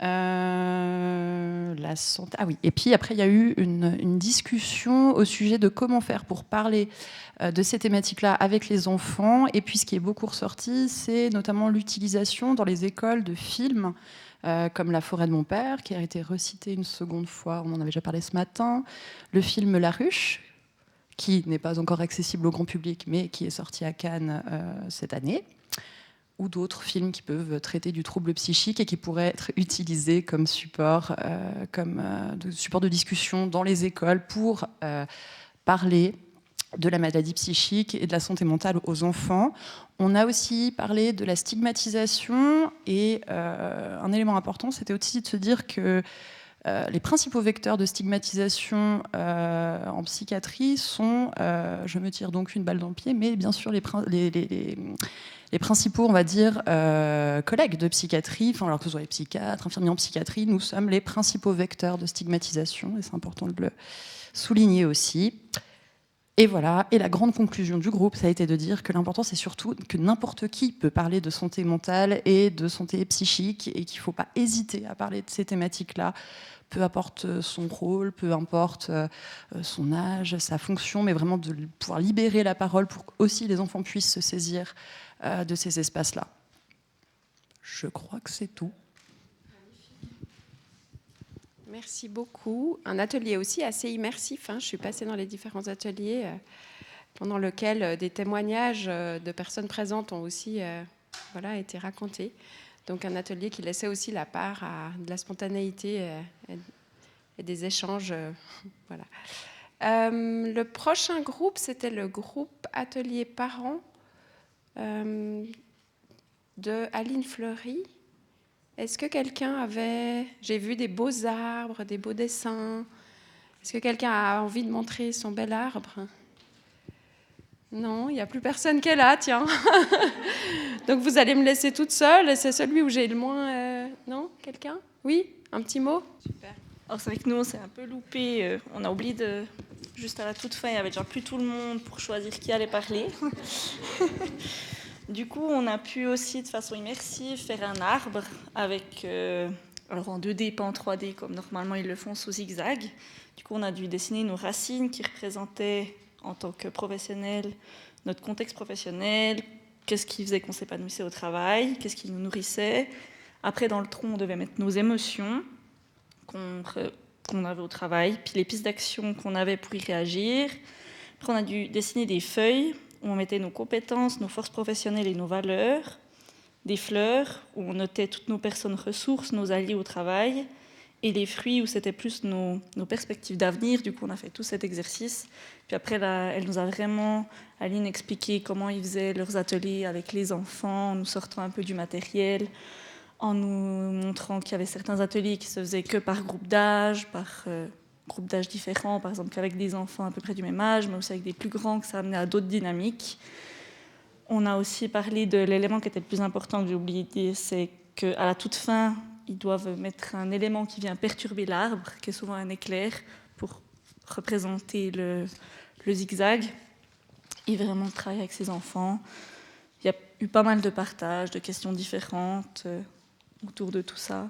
La santé. Ah oui, et puis après, il y a eu une discussion au sujet de comment faire pour parler de ces thématiques-là avec les enfants. Et puis, ce qui est beaucoup ressorti, c'est notamment l'utilisation dans les écoles de films comme La forêt de mon père, qui a été recité une seconde fois, on en avait déjà parlé ce matin, le film La ruche, qui n'est pas encore accessible au grand public, mais qui est sorti à Cannes cette année, ou d'autres films qui peuvent traiter du trouble psychique et qui pourraient être utilisés comme support, support de discussion dans les écoles pour parler de la maladie psychique et de la santé mentale aux enfants. On a aussi parlé de la stigmatisation et un élément important, c'était aussi de se dire que les principaux vecteurs de stigmatisation en psychiatrie sont, je me tire donc une balle dans le pied, mais bien sûr les principaux, on va dire, collègues de psychiatrie, alors que ce soit les psychiatres, infirmiers en psychiatrie, nous sommes les principaux vecteurs de stigmatisation, et c'est important de le souligner aussi. Et voilà, et la grande conclusion du groupe, ça a été de dire que l'important, c'est surtout que n'importe qui peut parler de santé mentale et de santé psychique, et qu'il ne faut pas hésiter à parler de ces thématiques-là, peu importe son rôle, peu importe son âge, sa fonction, mais vraiment de pouvoir libérer la parole pour que aussi les enfants puissent se saisir de ces espaces-là. Je crois que c'est tout. Merci beaucoup. Un atelier aussi assez immersif. Je suis passée dans les différents ateliers pendant lesquels des témoignages de personnes présentes ont aussi été racontés. Donc un atelier qui laissait aussi la part de la spontanéité et des échanges. Voilà. Le prochain groupe, c'était le groupe Atelier Parents de Aline Fleury. Est-ce que quelqu'un avait... J'ai vu des beaux arbres, des beaux dessins. Est-ce que quelqu'un a envie de montrer son bel arbre ? Non, il n'y a plus personne qui est là, tiens. Donc vous allez me laisser toute seule. C'est celui où j'ai le moins... Non ? Quelqu'un ? Oui ? Un petit mot ? Super. Alors c'est vrai que nous, on s'est un peu loupé. On a oublié de... Juste à la toute fin, il n'y avait déjà plus tout le monde pour choisir qui allait parler. Du coup, on a pu aussi, de façon immersive, faire un arbre avec, alors en 2D, pas en 3D, comme normalement ils le font sous zigzag. Du coup, on a dû dessiner nos racines qui représentaient, en tant que professionnels, notre contexte professionnel, qu'est-ce qui faisait qu'on s'épanouissait au travail, qu'est-ce qui nous nourrissait. Après, dans le tronc, on devait mettre nos émotions qu'on avait au travail, puis les pistes d'action qu'on avait pour y réagir. Après, on a dû dessiner des feuilles où on mettait nos compétences, nos forces professionnelles et nos valeurs, des fleurs où on notait toutes nos personnes ressources, nos alliés au travail, et les fruits où c'était plus nos perspectives d'avenir. Du coup, on a fait tout cet exercice. Puis après, elle nous a vraiment, Aline, expliqué comment ils faisaient leurs ateliers avec les enfants, en nous sortant un peu du matériel, en nous montrant qu'il y avait certains ateliers qui se faisaient que par groupe d'âge, par groupes d'âge différents, par exemple qu'avec des enfants à peu près du même âge, mais aussi avec des plus grands, que ça amenait à d'autres dynamiques. On a aussi parlé de l'élément qui était le plus important que j'ai oublié, c'est qu'à la toute fin, ils doivent mettre un élément qui vient perturber l'arbre, qui est souvent un éclair, pour représenter le zigzag, et vraiment travailler avec ses enfants. Il y a eu pas mal de partages, de questions différentes autour de tout ça,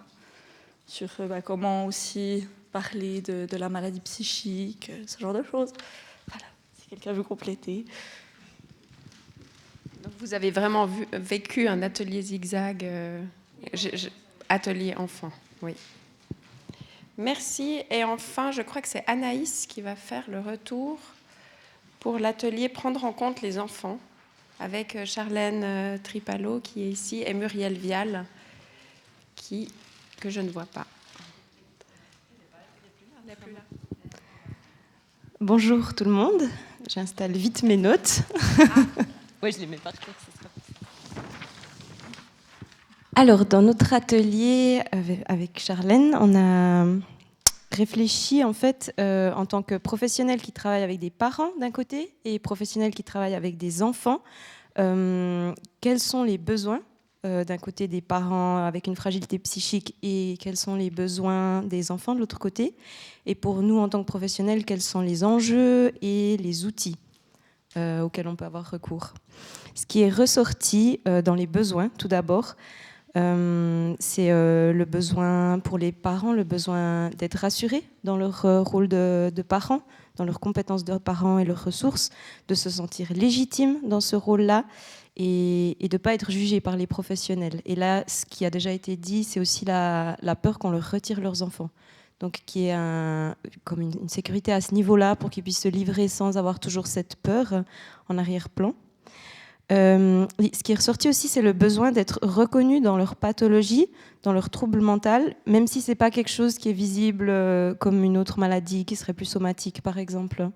sur comment aussi parler de la maladie psychique, ce genre de choses. Voilà, si quelqu'un veut compléter. Donc vous avez vraiment vécu un atelier zigzag, atelier enfant, oui. Merci. Et enfin, je crois que c'est Anaïs qui va faire le retour pour l'atelier Prendre en compte les enfants, avec Charlène Tripalo qui est ici et Muriel Vial, que je ne vois pas. Bonjour tout le monde, j'installe vite mes notes. Oui, je les mets par terre, ce sera plus. Alors, dans notre atelier avec Charlène, on a réfléchi en fait en tant que professionnels qui travaillent avec des parents d'un côté et professionnels qui travaillent avec des enfants, quels sont les besoins d'un côté des parents avec une fragilité psychique et quels sont les besoins des enfants de l'autre côté. Et pour nous, en tant que professionnels, quels sont les enjeux et les outils auxquels on peut avoir recours. Ce qui est ressorti dans les besoins, tout d'abord, c'est le besoin pour les parents, le besoin d'être rassurés dans leur rôle de parents, dans leurs compétences de parents et leurs ressources, de se sentir légitimes dans ce rôle-là et de ne pas être jugé par les professionnels. Et là, ce qui a déjà été dit, c'est aussi la peur qu'on leur retire leurs enfants. Donc, qui est comme une sécurité à ce niveau-là pour qu'ils puissent se livrer sans avoir toujours cette peur en arrière-plan. Ce qui est ressorti aussi, c'est le besoin d'être reconnus dans leur pathologie, dans leur trouble mental, même si ce n'est pas quelque chose qui est visible comme une autre maladie qui serait plus somatique, par exemple.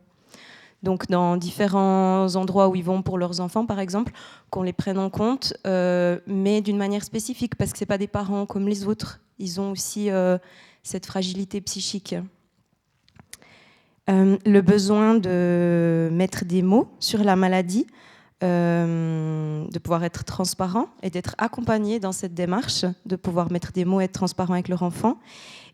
Donc, dans différents endroits où ils vont pour leurs enfants, par exemple, qu'on les prenne en compte, mais d'une manière spécifique, parce que ce n'est pas des parents comme les autres. Ils ont aussi cette fragilité psychique. Le besoin de mettre des mots sur la maladie, de pouvoir être transparent et d'être accompagné dans cette démarche, de pouvoir mettre des mots et être transparent avec leur enfant.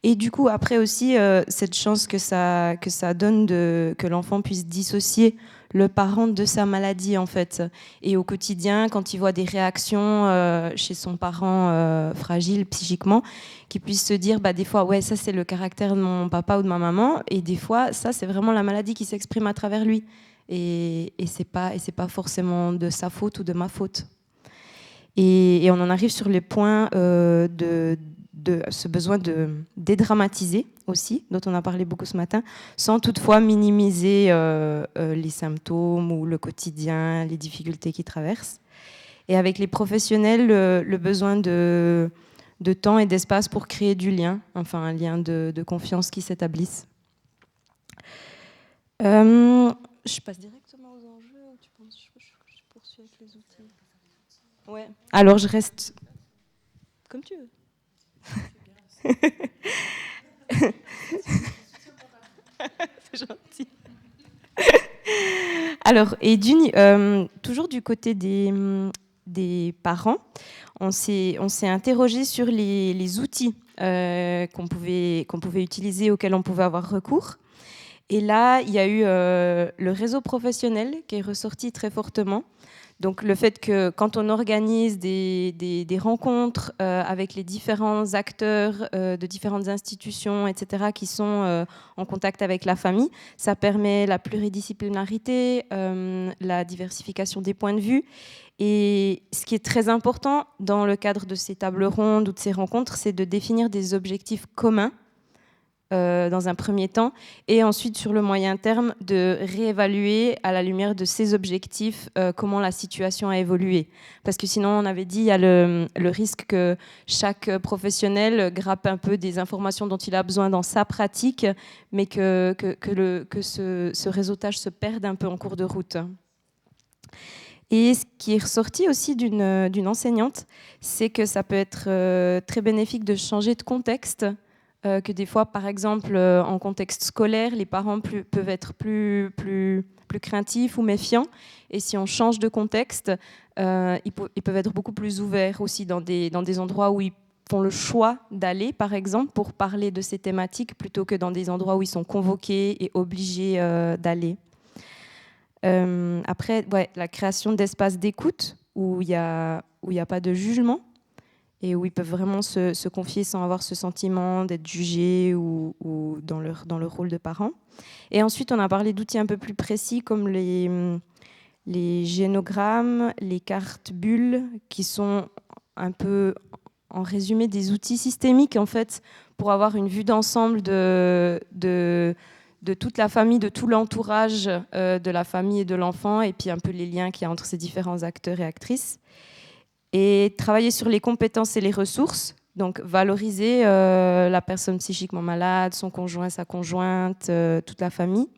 Et du coup, après aussi, cette chance que ça donne que l'enfant puisse dissocier le parent de sa maladie, en fait. Et au quotidien, quand il voit des réactions chez son parent fragile psychiquement, qu'il puisse se dire, des fois, ouais, ça c'est le caractère de mon papa ou de ma maman, et des fois, ça c'est vraiment la maladie qui s'exprime à travers lui. Et c'est pas forcément de sa faute ou de ma faute. Et on en arrive sur les points de ce besoin de dédramatiser aussi, dont on a parlé beaucoup ce matin, sans toutefois minimiser les symptômes ou le quotidien, les difficultés qu'ils traversent. Et avec les professionnels, le besoin de temps et d'espace pour créer du lien, enfin un lien de confiance qui s'établisse. Je passe directement aux enjeux ou tu penses que je poursuis avec les outils? Ouais. Alors je reste comme tu veux. C'est gentil. Alors, et toujours du côté des parents, on s'est interrogé sur les outils qu'on pouvait utiliser, auxquels on pouvait avoir recours. Et là, il y a eu le réseau professionnel qui est ressorti très fortement. Donc le fait que quand on organise des rencontres avec les différents acteurs de différentes institutions, etc., qui sont en contact avec la famille, ça permet la pluridisciplinarité, la diversification des points de vue. Et ce qui est très important dans le cadre de ces tables rondes ou de ces rencontres, c'est de définir des objectifs communs dans un premier temps, et ensuite sur le moyen terme de réévaluer à la lumière de ces objectifs comment la situation a évolué. Parce que sinon, on avait dit, il y a le risque que chaque professionnel grappe un peu des informations dont il a besoin dans sa pratique, mais que ce réseautage se perde un peu en cours de route. Et ce qui est ressorti aussi d'une enseignante, c'est que ça peut être très bénéfique de changer de contexte, que des fois, par exemple, en contexte scolaire, les parents peuvent être plus craintifs ou méfiants. Et si on change de contexte, ils peuvent être beaucoup plus ouverts aussi dans des endroits où ils font le choix d'aller, par exemple, pour parler de ces thématiques, plutôt que dans des endroits où ils sont convoqués et obligés d'aller. Après, la création d'espaces d'écoute où il n'y a pas de jugement, et où ils peuvent vraiment se confier sans avoir ce sentiment d'être jugés ou dans leur rôle de parents. Et ensuite, on a parlé d'outils un peu plus précis comme les génogrammes, les cartes bulles, qui sont un peu, en résumé, des outils systémiques, en fait, pour avoir une vue d'ensemble de toute la famille, de tout l'entourage de la famille et de l'enfant, et puis un peu les liens qu'il y a entre ces différents acteurs et actrices. Et travailler sur les compétences et les ressources, donc valoriser la personne psychiquement malade, son conjoint, sa conjointe, toute la famille.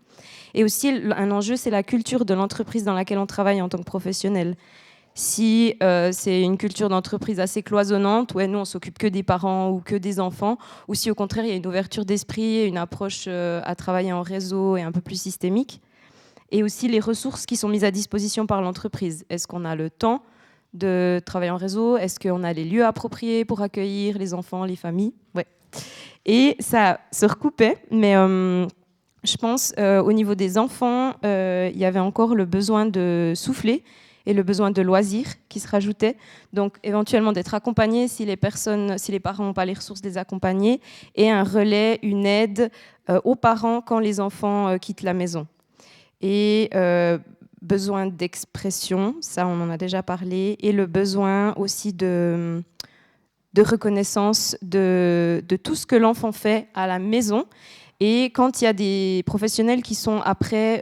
Et aussi, un enjeu, c'est la culture de l'entreprise dans laquelle on travaille en tant que professionnel. Si c'est une culture d'entreprise assez cloisonnante, où nous, on s'occupe que des parents ou que des enfants, ou si au contraire, il y a une ouverture d'esprit, une approche à travailler en réseau et un peu plus systémique. Et aussi les ressources qui sont mises à disposition par l'entreprise. Est-ce qu'on a le temps de travailler en réseau? Est-ce qu'on a les lieux appropriés pour accueillir les enfants, les familles? Ouais. Et ça se recoupait, mais je pense au niveau des enfants, il y avait encore le besoin de souffler et le besoin de loisirs qui se rajoutaient. Donc éventuellement d'être accompagnés si les parents n'ont pas les ressources, de les accompagner, et un relais, une aide aux parents quand les enfants quittent la maison. Et besoin d'expression, ça on en a déjà parlé, et le besoin aussi de reconnaissance de tout ce que l'enfant fait à la maison. Et quand il y a des professionnels qui sont après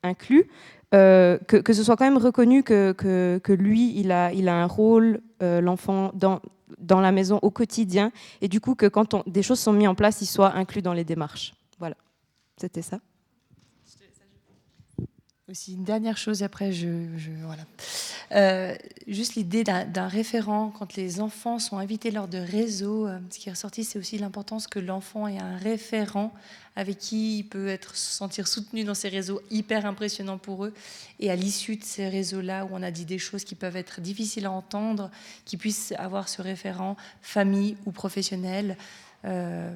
inclus, que ce soit quand même reconnu que lui, il a un rôle, l'enfant, dans la maison au quotidien, et du coup que quand des choses sont mises en place, il soit inclus dans les démarches. Voilà, c'était ça. Aussi une dernière chose, après voilà. Juste l'idée d'un référent, quand les enfants sont invités lors de réseaux, ce qui est ressorti, c'est aussi l'importance que l'enfant ait un référent avec qui il peut se sentir soutenu dans ces réseaux hyper impressionnants pour eux. Et à l'issue de ces réseaux-là, où on a dit des choses qui peuvent être difficiles à entendre, qu'ils puissent avoir ce référent, famille ou professionnel,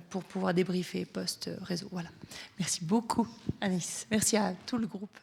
pour pouvoir débriefer post-réseau. Voilà. Merci beaucoup, Anaïs. Merci à tout le groupe.